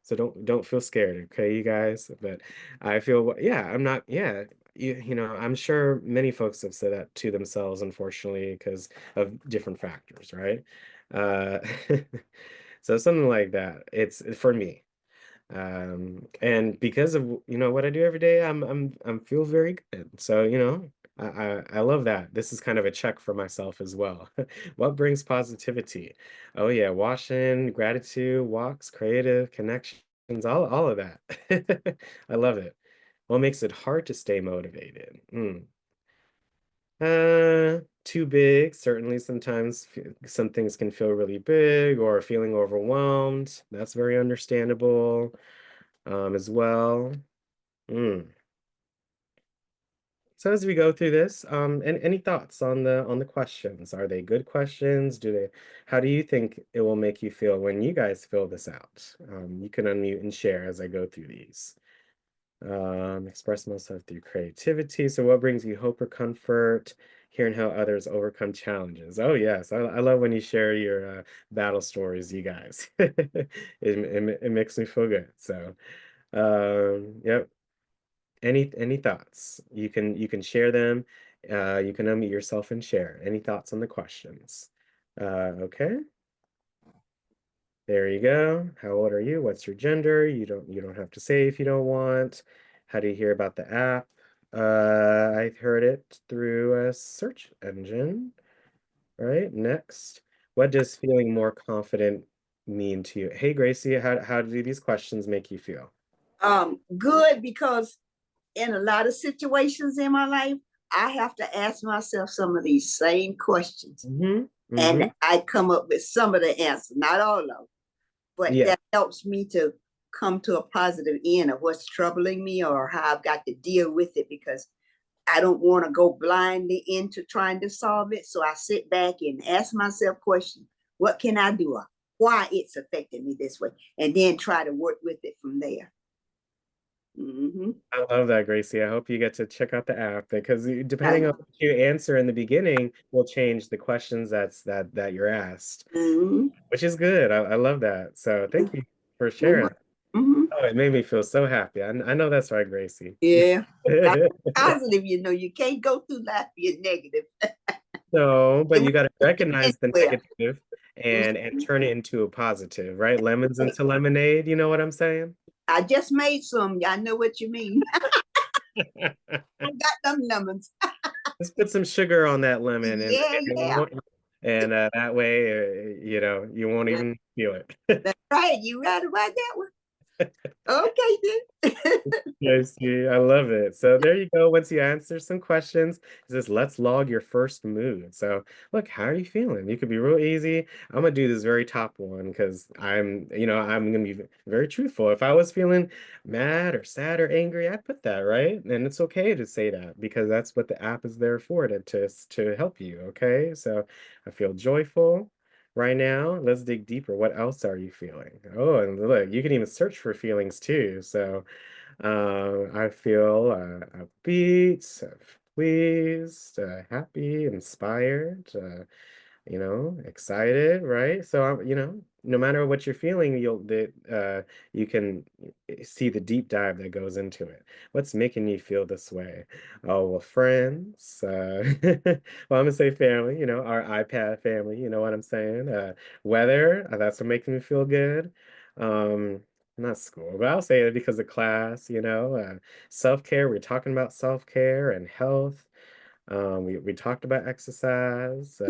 So don't feel scared, okay, you guys? But I feel, yeah, I'm not, yeah, I'm sure many folks have said that to themselves, unfortunately, because of different factors, right? Uh, so something like that. It's for me. And because of what I do every day, I'm feel very good. So I love that. This is kind of a check for myself as well. What brings positivity? Oh yeah, washing, gratitude, walks, creative connections, all of that. I love it. What makes it hard to stay motivated? Too big. Certainly, sometimes some things can feel really big or feeling overwhelmed. That's very understandable as well. Mm. So as we go through this, and any thoughts on the questions? Are they good questions? How do you think it will make you feel when you guys fill this out? You can unmute and share as I go through these. Express myself through creativity. So what brings you hope or comfort? Hearing how others overcome challenges. Oh yes, I love when you share your battle stories, you guys. It makes me feel good. So yep. Any thoughts? You can share them. You can unmute yourself and share. Any thoughts on the questions? Okay. There you go. How old are you? What's your gender? You don't have to say if you don't want. How do you hear about the app? I heard it through a search engine. Right. Next. What does feeling more confident mean to you? Hey, Gracie, how do these questions make you feel? Good, because in a lot of situations in my life, I have to ask myself some of these same questions. Mm-hmm. And I come up with some of the answers, not all of them, but Yeah. that helps me to come to a positive end of what's troubling me or how I've got to deal with it, because I don't want to go blindly into trying to solve it. So I sit back and ask myself questions. What can I do? Why it's affecting me this way? And then try to work with it from there. I love that, Gracie. I hope you get to check out the app because depending on what you answer in the beginning will change the questions that you're asked, which is good. I love that. So thank you for sharing. Oh, it made me feel so happy. I know that's right, Gracie. Yeah. Positive, you can't go through life being negative. No, but you got to recognize the Anywhere. negative and turn it into a positive, right? Lemons into lemonade, you know what I'm saying? I just made some. I know what you mean. I got them lemons. Let's put some sugar on that lemon Yeah. and that way, you won't even feel it. That's right. You right about that one. Okay, then. Yes, I love it. So there you go. Once you answer some questions, it says, let's log your first mood. So look, how are you feeling? You could be real easy. I'm gonna do this very top one because I'm gonna be very truthful. If I was feeling mad or sad or angry, I'd put that, right? And it's okay to say that because that's what the app is there for, to help you. Okay. So I feel joyful. Right now, let's dig deeper. What else are you feeling? Oh, and look, you can even search for feelings too. So, I feel upbeat, pleased, happy, inspired, excited, right? So, no matter what you're feeling, you can see the deep dive that goes into it. What's making you feel this way? Oh, well, friends, well, I'm gonna say family, our iPad family, you know what I'm saying? Weather, that's what makes me feel good. Um, Not school, but I'll say it because of class, self-care. We're talking about self-care and health. We talked about exercise.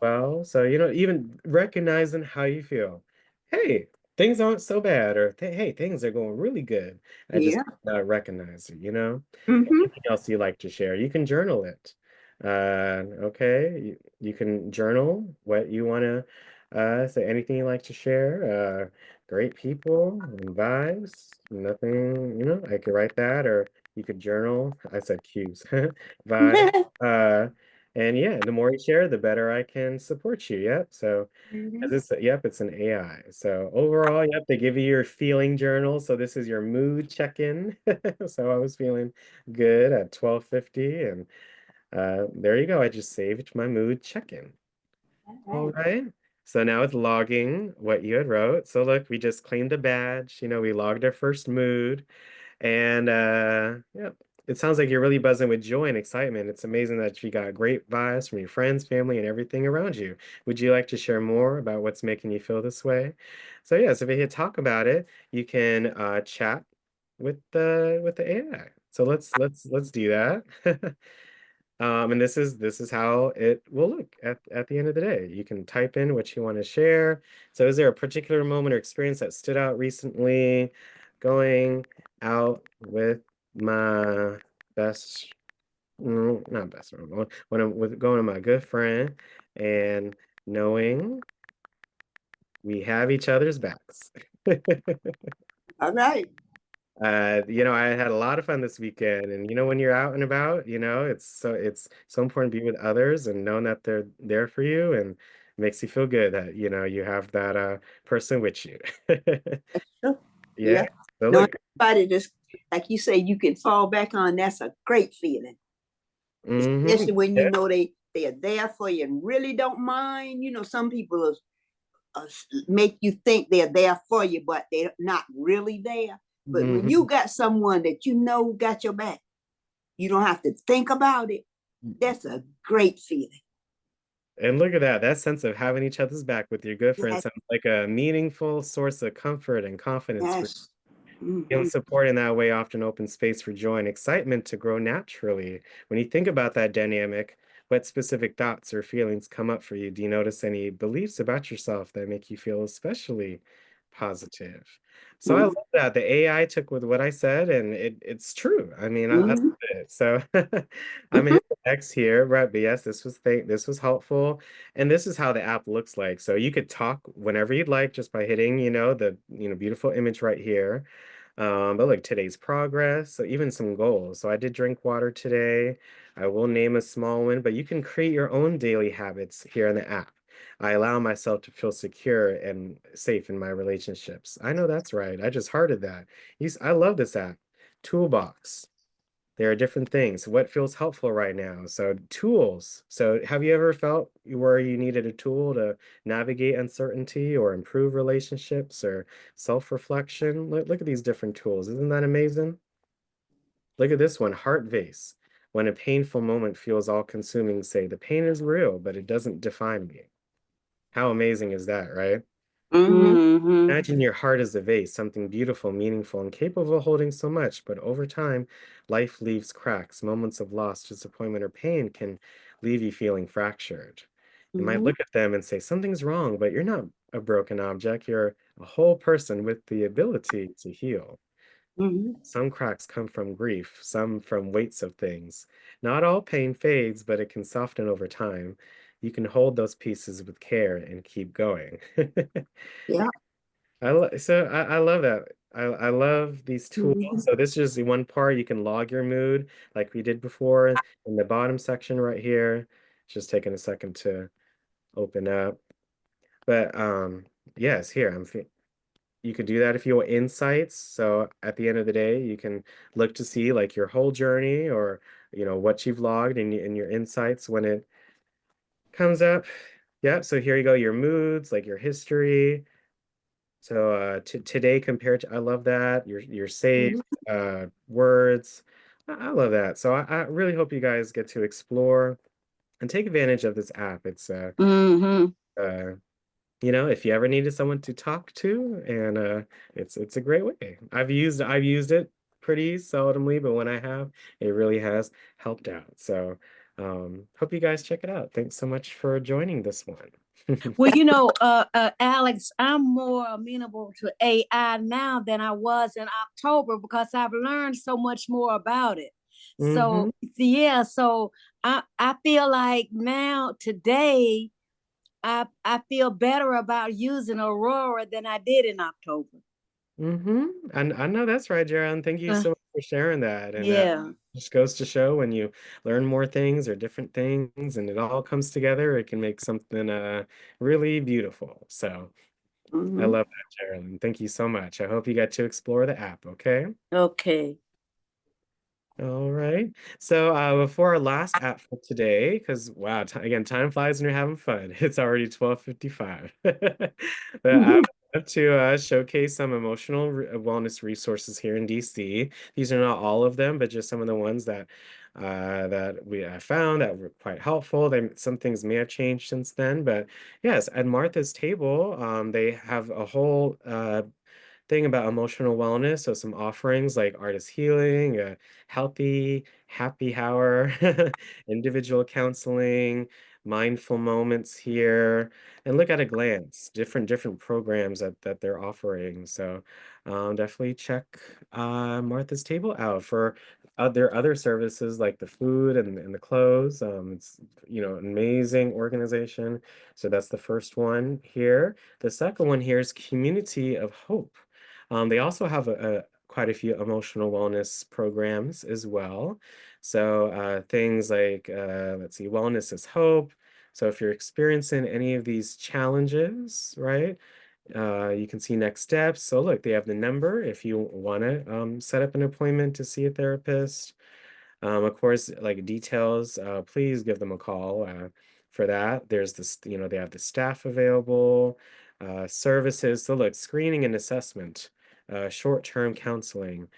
Well, so even recognizing how you feel. Hey, things aren't so bad, or hey, things are going really good. I just Yeah. recognize it. Anything else you like to share? You can journal it. Okay, you can journal what you want to say, anything you like to share. Great people and vibes, nothing, I could write that, or you could journal. I said cues, vibe. Uh, and yeah, the more you share, the better I can support you. Yep. So, Mhm. it's an AI. So overall, yep, they give you your feeling journal. So this is your mood check-in. So I was feeling good at 12:50, and there you go. I just saved my mood check-in. All Alright. right. So now it's logging what you had wrote. So look, we just claimed a badge. We logged our first mood. And yeah, it sounds like you're really buzzing with joy and excitement. It's amazing that you got great vibes from your friends, family, and everything around you. Would you like to share more about what's making you feel this way? So yeah, so if you hit talk about it, you can chat with the AI. So let's do that. And this is how it will look at the end of the day. You can type in what you want to share. So is there a particular moment or experience that stood out recently? Going out with my best, not best friend, when I'm with going to my good friend and knowing we have each other's backs. All right. I had a lot of fun this weekend, and when you're out and about, it's so important to be with others and knowing that they're there for you, and it makes you feel good that you have that person with you. Sure. Yeah. Yeah. So No, look, everybody just, like you say, you can fall back on. That's a great feeling, especially when you yeah. know they are there for you and really don't mind. Some people make you think they're there for you, but they're not really there. But when you Mhm. got someone that got your back, you don't have to think about it. That's a great feeling. And look at that. That sense of having each other's back with your good friends Yes. sounds like a meaningful source of comfort and confidence for Yes. feeling Mhm. support in that way often opens space for joy and excitement to grow naturally. When you think about that dynamic, what specific thoughts or feelings come up for you? Do you notice any beliefs about yourself that make you feel especially positive? So I love Mhm. that. The AI took with what I said, and it's true. I mean, I love Mhm. it. So I'm gonna hit the X here, right? But yes, this was helpful. And this is how the app looks like. So you could talk whenever you'd like just by hitting, the beautiful image right here. But like today's progress, so even some goals. So I did drink water today. I will name a small one, but you can create your own daily habits here in the app. I allow myself to feel secure and safe in my relationships. I know that's right. I just hearted that. I love this app. Toolbox. There are different things. What feels helpful right now? So tools. So have you ever felt where you needed a tool to navigate uncertainty or improve relationships or self-reflection? Look at these different tools. Isn't that amazing? Look at this one, heart vase. When a painful moment feels all-consuming, say, the pain is real, but it doesn't define me. How amazing is that, right? Mhm. Mm-hmm. Imagine your heart as a vase, something beautiful, meaningful, and capable of holding so much. But over time, life leaves cracks. Moments of loss, disappointment, or pain can leave you feeling fractured. You might Mhm. look at them and say, something's wrong, but you're not a broken object. You're a whole person with the ability to heal. Mhm. Some cracks come from grief, some from weights of things. Not all pain fades, but it can soften over time. You can hold those pieces with care and keep going. Yeah. I love that. I love these tools. Mhm. So this is the one part you can log your mood like we did before in the bottom section right here. Just taking a second to open up. But yes, here you could do that if you want insights. So at the end of the day, you can look to see like your whole journey or what you've logged and your insights when it comes up. Yeah, so here you go, your moods, like your history. So today compared to I love that your saved Mhm. words. I love that. So I really hope you guys get to explore and take advantage of this app. It's Mm-hmm. uh if you ever needed someone to talk to, and it's a great way. I've used it pretty seldomly, but when I have, it really has helped out. So hope you guys check it out. Thanks so much for joining this one. Well, Alex, I'm more amenable to AI now than I was in October because I've learned so much more about it. Hmm. So, yeah, so I feel like now today I feel better about using Aurora than I did in October. And I know that's right, Gerald. Thank you Uh, so much for sharing that. And yeah. just goes to show when you learn more things or different things and it all comes together, it can make something really beautiful. So I Mhm. love that, Gerald. Thank you so much. I hope you got to explore the app, okay? Okay. All right. So before our last app for today, because wow, again, time flies when you're having fun. It's already 12:55. But I would love to showcase some emotional wellness resources here in DC. These are not all of them, but just some of the ones that I found that were quite helpful. Some things may have changed since then, but yes, at Martha's Table, they have a whole thing about emotional wellness. So some offerings like artist healing, healthy happy hour, individual counseling, mindful moments here, and look at a glance, different programs that they're offering. So definitely check Martha's Table out for their other services like the food and the clothes. It's an amazing organization. So that's the first one here. The second one here is Community of Hope. They also have quite a few emotional wellness programs as well. So things like, let's see, Wellness is Hope. So if you're experiencing any of these challenges, right, you can see next steps. So look, they have the number if you want to set up an appointment to see a therapist. Of course, like details, please give them a call for that. There's this, they have the staff available, services. So look, screening and assessment, short-term counseling,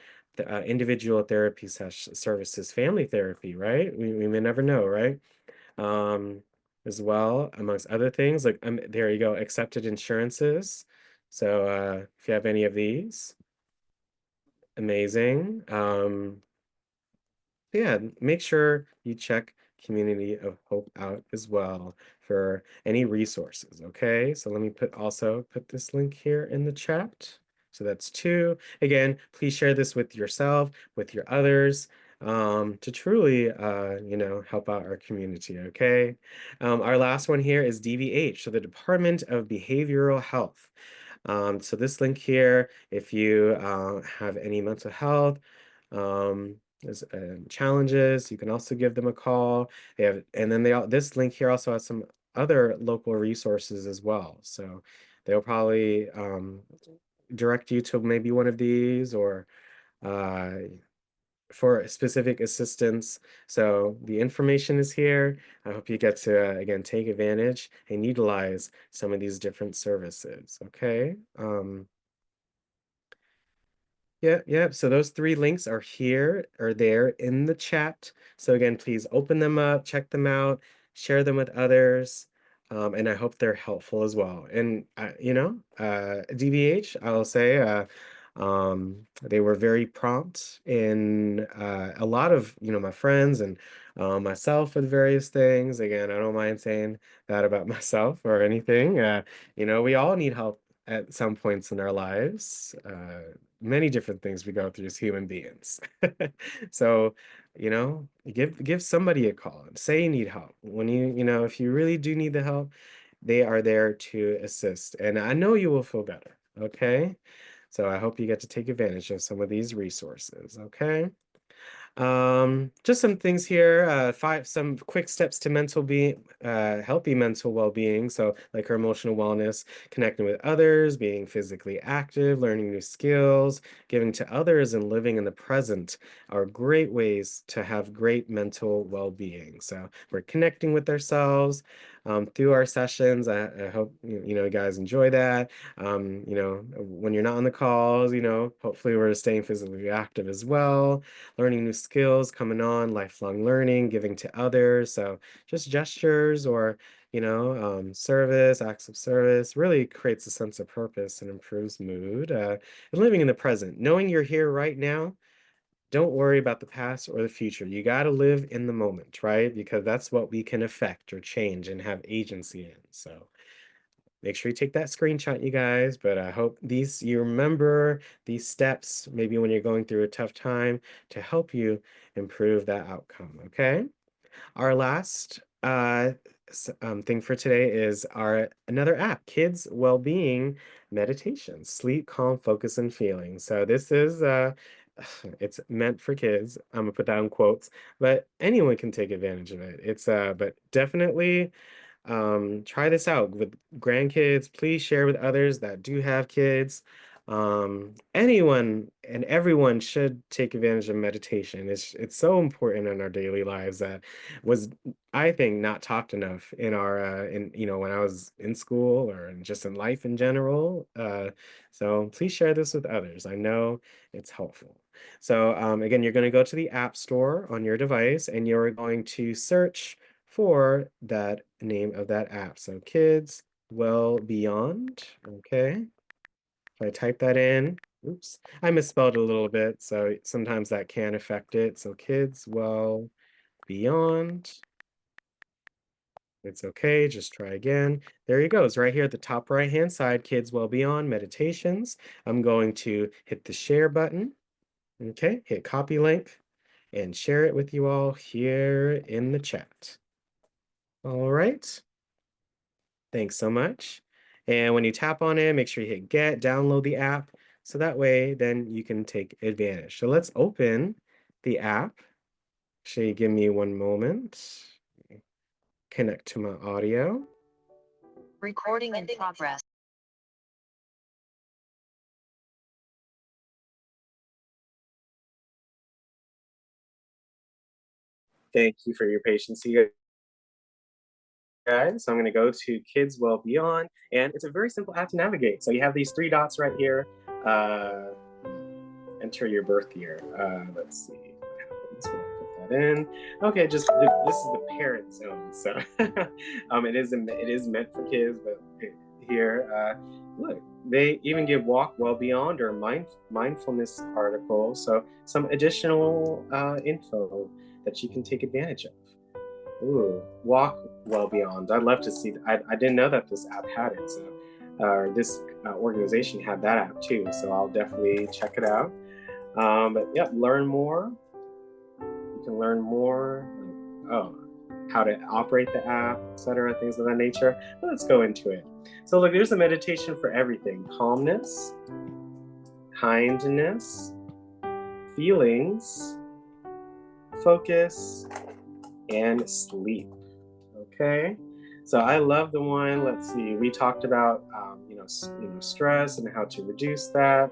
individual therapy services, family therapy, right? We may never know, right? Um, as well, amongst other things, like there you go, accepted insurances. So if you have any of these, amazing. Yeah, make sure you check Community of Hope out as well for any resources, okay? So let me put this link here in the chat. So that's two. Again, please share this with yourself, with your others, to truly, help out our community, okay? Our last one here is DVH, so the Department of Behavioral Health. So this link here, if you have any mental health, challenges, you can also give them a call. And then this link here also has some other local resources as well. So they'll probably direct you to maybe one of these or uh, for specific assistance. So the information is here. I hope you get to, again, take advantage and utilize some of these different services, okay? Yeah. So those three links are there in the chat. So again, please open them up, check them out, share them with others. And I hope they're helpful as well. And DVH, I'll say, they were very prompt in a lot of my friends and myself with various things. Again, I don't mind saying that about myself or anything. We all need help at some points in our lives. Many different things we go through as human beings. So, give somebody a call and say you need help. When if you really do need the help, they are there to assist. And I know you will feel better, okay? So I hope you get to take advantage of some of these resources, okay? Just some things here, some quick steps to healthy mental well-being. So like her emotional wellness, connecting with others, being physically active, learning new skills, giving to others, and living in the present are great ways to have great mental well-being. So we're connecting with ourselves through our sessions. I hope you guys enjoy that. When you're not on the calls, hopefully we're staying physically active as well, learning new skills, coming on, lifelong learning, giving to others. So just gestures or, service, acts of service really creates a sense of purpose and improves mood. And living in the present, knowing you're here right now. Don't worry about the past or the future. You got to live in the moment, right? Because that's what we can affect or change and have agency in. So make sure you take that screenshot, you guys. But I hope you remember these steps, maybe when you're going through a tough time, to help you improve that outcome, okay? our last thing for today is our another app, Kids Wellbeing Meditation, Sleep, Calm, Focus, and Feeling. So this is it's meant for kids. I'm gonna put that in quotes, but anyone can take advantage of it. It's but definitely try this out with grandkids. Please share with others that do have kids. Anyone and everyone should take advantage of meditation. It's so important in our daily lives that was, I think, not talked enough in our in when I was in school or just in life in general. So please share this with others. I know it's helpful. So again, you're going to go to the App Store on your device and you're going to search for that name of that app. So Kids Well Beyond. Okay. If I type that in, oops, I misspelled a little bit. So sometimes that can affect it. So Kids Well Beyond. It's okay. Just try again. There you go. It's right here at the top right-hand side, Kids Well Beyond Meditations. I'm going to hit the share button. Okay. Hit copy link and share it with you all here in the chat. All right. Thanks so much. And when you tap on it, make sure you hit get, download the app. So that way, then you can take advantage. So let's open the app. Actually, give me one moment. Connect to my audio. Recording in progress. Thank you for your patience here, guys. So I'm going to go to Kids Well Beyond, and it's a very simple app to navigate. So you have these three dots right here. Enter your birth year. Let's see what happens when I put that in. Okay, just this is the parent zone, so it is meant for kids, but here, look, they even give Walk Well Beyond or mindfulness article. So some additional info that you can take advantage of. Ooh, Walk Well Beyond. I'd love to see. I didn't know that this app had it. So this organization had that app too. So I'll definitely check it out. But yeah, learn more. You can learn more. How to operate the app, etc., things of that nature. But let's go into it. So look, there's a meditation for everything: calmness, kindness, feelings, focus, and sleep. Okay, so I love the one. Let's see. We talked about stress and how to reduce that,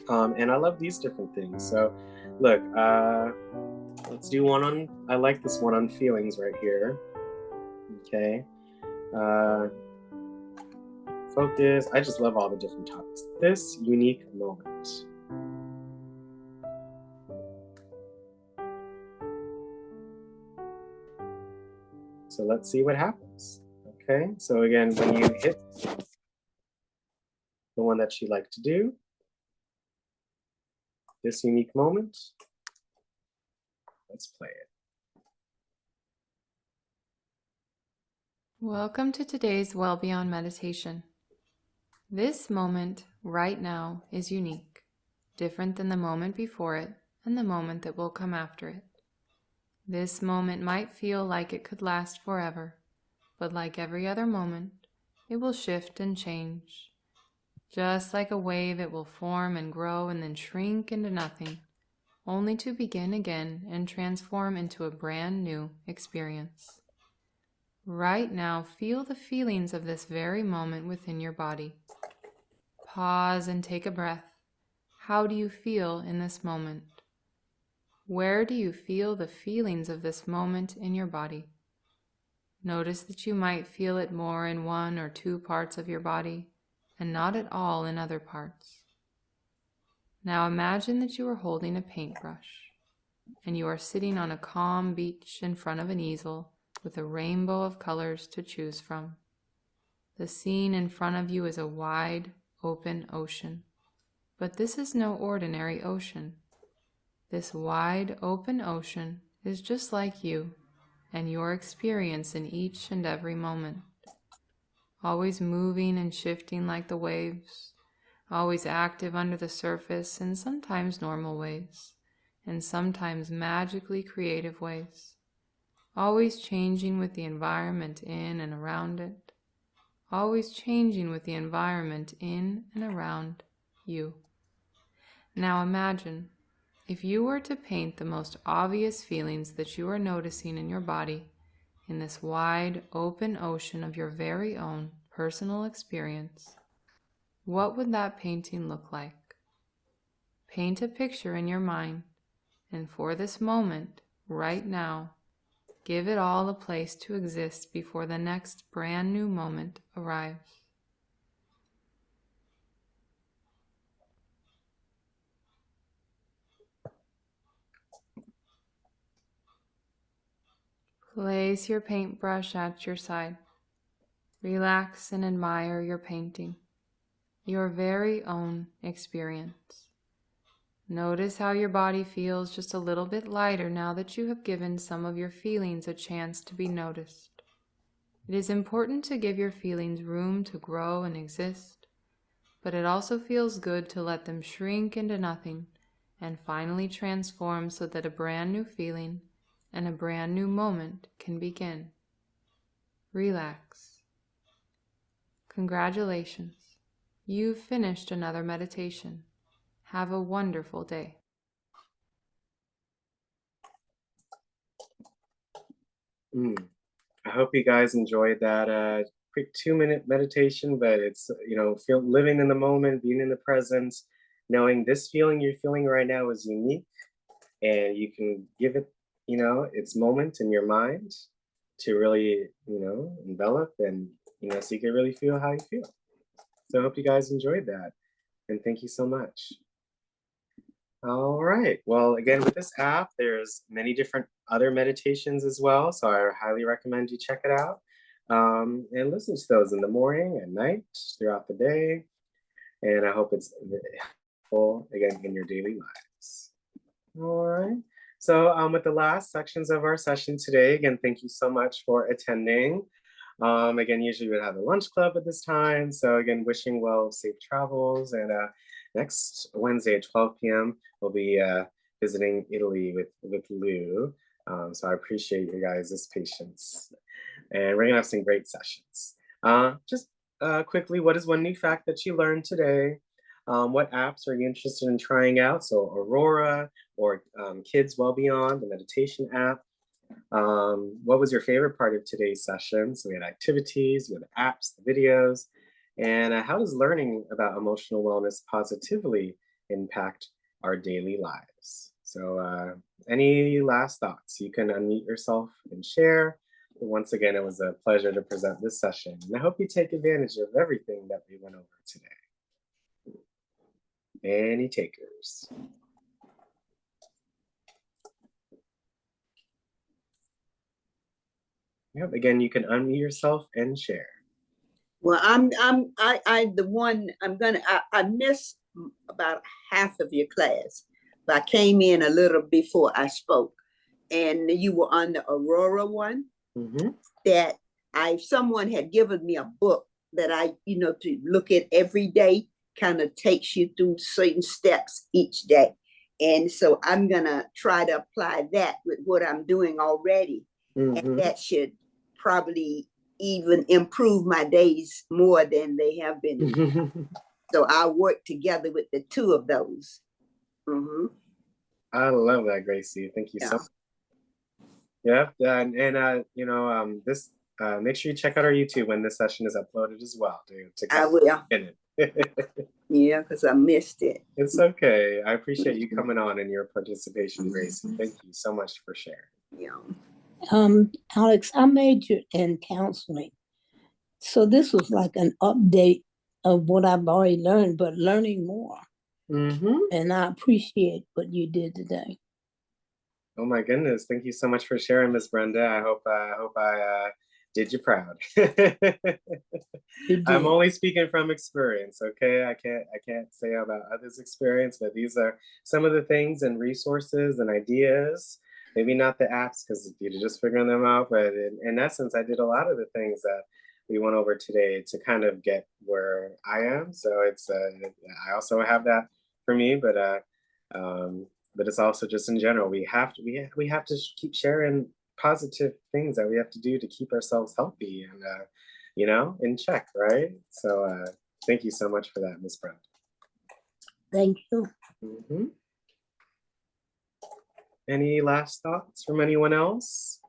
and I love these different things. So, look, let's do one on. I like this one on feelings right here. Okay, focus. I just love all the different topics. This unique moment. So let's see what happens. Okay, so again, when you hit the one that you like to do, this unique moment, let's play it. Welcome to today's Well Beyond meditation. This moment right now is unique, different than the moment before it and the moment that will come after it. This moment might feel like it could last forever, but like every other moment, it will shift and change. Just like a wave, it will form and grow and then shrink into nothing, only to begin again and transform into a brand new experience. Right now, feel the feelings of this very moment within your body. Pause and take a breath. How do you feel in this moment? Where do you feel the feelings of this moment in your body? Notice that you might feel it more in one or two parts of your body and not at all in other parts. Now imagine that you are holding a paintbrush and you are sitting on a calm beach in front of an easel with a rainbow of colors to choose from. The scene in front of you is a wide, open ocean, but this is no ordinary ocean. This wide, open ocean is just like you and your experience in each and every moment. Always moving and shifting like the waves, always active under the surface in sometimes normal ways, and sometimes magically creative ways. always changing with the environment in and around it, always changing with the environment in and around you. Now imagine if you were to paint the most obvious feelings that you are noticing in your body in this wide, open ocean of your very own personal experience, what would that painting look like? Paint a picture in your mind, and for this moment, right now, give it all a place to exist before the next brand new moment arrives. Place your paintbrush at your side. Relax and admire your painting, your very own experience. Notice how your body feels just a little bit lighter now that you have given some of your feelings a chance to be noticed. It is important to give your feelings room to grow and exist, but it also feels good to let them shrink into nothing and finally transform so that a brand new feeling and a brand new moment can begin. Relax. Congratulations. You've finished another meditation. Have a wonderful day. I hope you guys enjoyed that quick 2-minute meditation, but it's, living in the moment, being in the present, knowing this feeling you're feeling right now is unique, and you can give it, its moment in your mind to really, envelop and, so you can really feel how you feel. So I hope you guys enjoyed that, and thank you so much. All right. Well, again, with this app, there's many different other meditations as well. So I highly recommend you check it out and listen to those in the morning, at night, throughout the day. And I hope it's helpful, again, in your daily lives. All right. So with the last sections of our session today, again, thank you so much for attending. Again, usually we would have a lunch club at this time. So again, wishing well safe travels. And next Wednesday at 12 p.m., we'll be visiting Italy with Lou. So I appreciate you guys' patience. And we're gonna have some great sessions. Just quickly, what is one new fact that you learned today? What apps are you interested in trying out? So Aurora or Kids Well Beyond, the meditation app. What was your favorite part of today's session? So we had activities, we had the apps, the videos, and how does learning about emotional wellness positively impact our daily lives? So any last thoughts? You can unmute yourself and share. But once again, it was a pleasure to present this session, and I hope you take advantage of everything that we went over today. Any takers? Yep, again, you can unmute yourself and share. Well, I missed about half of your class, but I came in a little before I spoke, and you were on the Aurora one. Mm-hmm. That someone had given me a book that I, to look at every day, kind of takes you through certain steps each day. And so I'm gonna try to apply that with what I'm doing already. Mm-hmm. And that should probably even improve my days more than they have been. So I'll work together with the two of those. Mm-hmm. I love that, Gracie. Thank you so much. Yeah, and this make sure you check out our YouTube when this session is uploaded as well. I will. Yeah, because I missed it. It's okay. I appreciate you coming on and your participation, Gracie. Thank you so much for sharing. Yeah. Alex, I majored in counseling. So this was like an update of what I've already learned, but learning more. Mm-hmm. And I appreciate what you did today. Oh my goodness. Thank you so much for sharing, Miss Brenda. I hope I did you proud. I'm only speaking from experience, okay? I can't say about others' experience, but these are some of the things and resources and ideas. Maybe not the apps because you're just figuring them out, but in essence, I did a lot of the things that we went over today to kind of get where I am. So it's I also have that for me, but it's also just in general. We have to keep sharing positive things that we have to do to keep ourselves healthy and, in check, right? So thank you so much for that, Miss Brown. Thank you. Mhm. Any last thoughts from anyone else?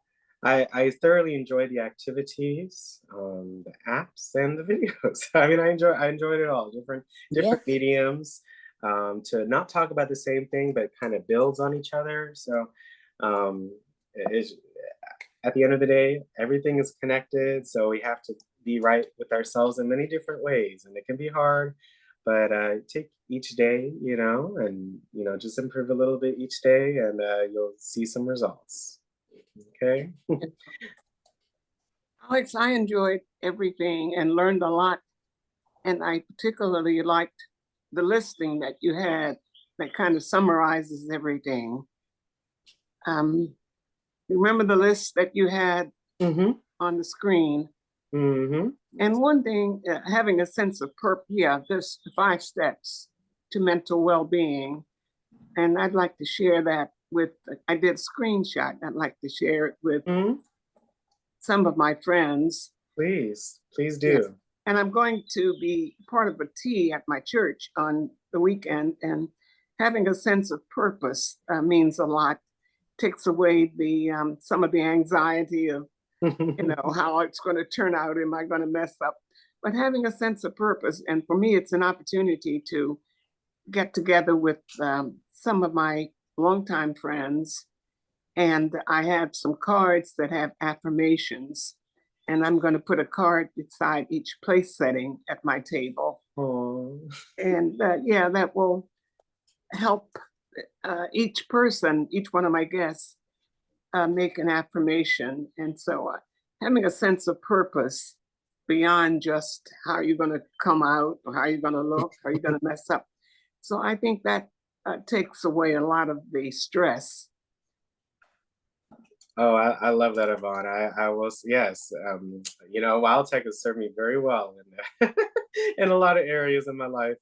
I thoroughly enjoy the activities, the apps, and the videos. I mean, I enjoyed it all. Different Yes. mediums, to not talk about the same thing, but kind of builds on each other. So, it's, at the end of the day, everything is connected. So we have to be right with ourselves in many different ways, and it can be hard. But take each day, and just improve a little bit each day, and you'll see some results. Okay. Alex, I enjoyed everything and learned a lot. And I particularly liked the listing that you had that kind of summarizes everything. Remember the list that you had Mm-hmm. on the screen? Mm-hmm. And one thing, having a sense of purpose, there's 5 steps to mental well-being. And I'd like to share that with, I did a screenshot. I'd like to share it with Mm-hmm. some of my friends. Please do. Yes. And I'm going to be part of a tea at my church on the weekend. And having a sense of purpose means a lot. Takes away the some of the anxiety of how it's going to turn out. Am I going to mess up? But having a sense of purpose, and for me, it's an opportunity to get together with some of my longtime friends, and I have some cards that have affirmations, and I'm going to put a card beside each place setting at my table. Oh. And that will help each person, each one of my guests, make an affirmation. And so having a sense of purpose beyond just how you're going to come out or how you're going to look, how you're going to mess up. So I think that takes away a lot of the stress. Oh, I love that, Yvonne. I will, yes. Wild Tech has served me very well in, in a lot of areas in my life.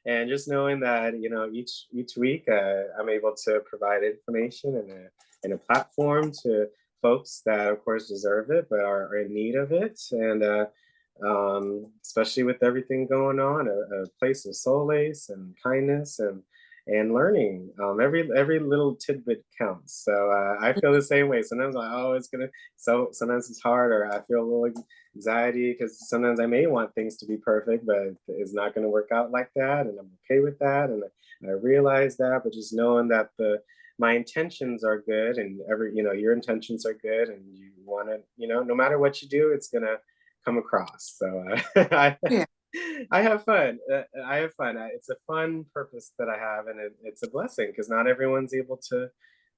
And just knowing that, each week I'm able to provide information and a platform to folks that, of course, deserve it, but are in need of it. And especially with everything going on, a place of solace and kindness and learning. Every little tidbit counts. So I feel the same way. Sometimes sometimes it's hard, or I feel a little anxiety because sometimes I may want things to be perfect, but it's not going to work out like that, and I'm okay with that, and I realize that. But just knowing that my intentions are good, and your intentions are good, and you want to, no matter what you do, it's gonna come across. So I have fun. It's a fun purpose that I have, and it's a blessing because not everyone's able to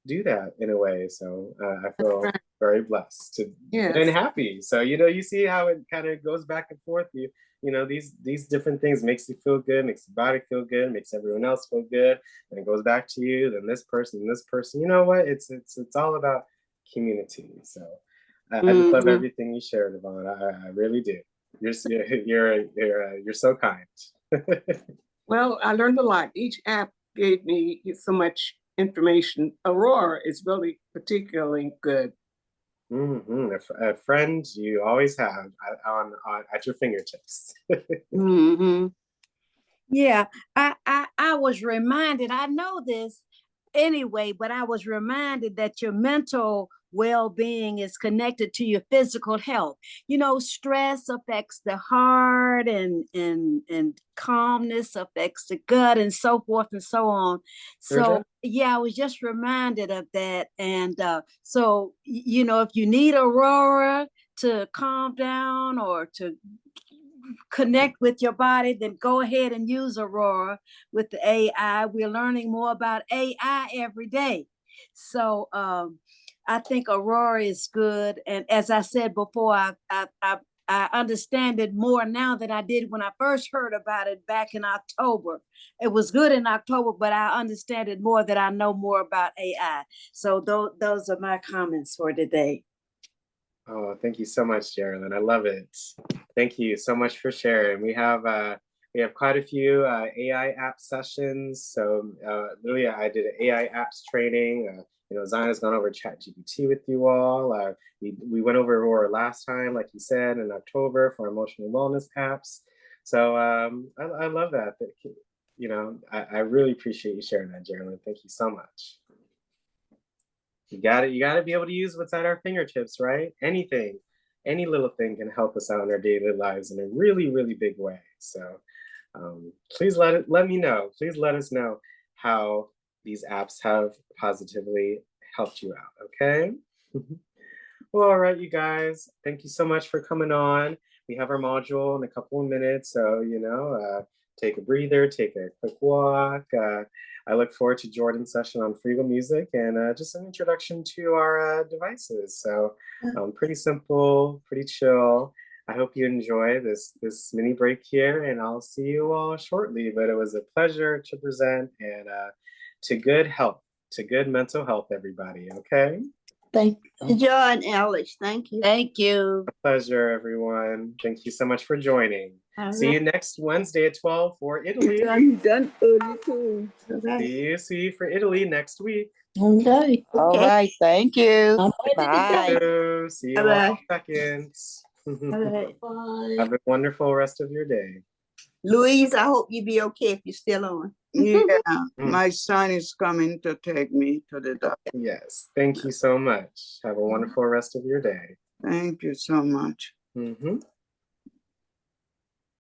do that in a way. So I feel very blessed and happy. So you see how it kind of goes back and forth. These different things makes you feel good, makes your body feel good, makes everyone else feel good, and it goes back to you. Then this person, and this person. You know what? It's all about community. So I just love everything you shared, Yvonne. I really do. You're so kind. Well, I learned a lot. Each app gave me so much information. Aurora is really particularly good. Mm-hmm. A friend you always have on at your fingertips. Mm-hmm. Yeah, I was reminded, I know this anyway, but I was reminded that your mental well-being is connected to your physical health. Stress affects the heart, and calmness affects the gut, and so forth and so on. So yeah, I was just reminded of that. And so if you need Aurora to calm down or to connect with your body, then go ahead and use Aurora with the AI. We're learning more about AI every day. So I think Aurora is good. And as I said before, I understand it more now than I did when I first heard about it back in October. It was good in October, but I understand it more that I know more about AI. So those are my comments for today. Oh, thank you so much, Geraldine. I love it. Thank you so much for sharing. We have quite a few AI app sessions. So literally, I did an AI apps training Zion has gone over ChatGPT with you all. We went over Aurora last time, like you said, in October for emotional wellness apps. So I love that. I really appreciate you sharing that, Geraldine. Thank you so much. You got to be able to use what's at our fingertips, right? Anything, any little thing can help us out in our daily lives in a really, really big way. So please let me know. Please let us know how these apps have positively helped you out, okay? Well, all right, you guys. Thank you so much for coming on. We have our module in a couple of minutes, so, take a breather, take a quick walk. I look forward to Jordan's session on Frigo Music and just an introduction to our devices. So pretty simple, pretty chill. I hope you enjoy this mini break here, and I'll see you all shortly. But it was a pleasure to present, and to good health, to good mental health, everybody, okay? Thank you. John, Alex, thank you. Thank you. A pleasure, everyone. Thank you so much for joining. All See you next Wednesday at 12 for Italy. I'm done early too. See you for Italy next week. Okay. All right, thank you. I'm ready to Bye. See you in Bye-bye. seconds. go. Have a wonderful rest of your day. Louise, I hope you be okay if you're still on. Yeah, my son is coming to take me to the doctor. Yes, thank you so much. Have a wonderful rest of your day. Thank you so much. Mm-hmm.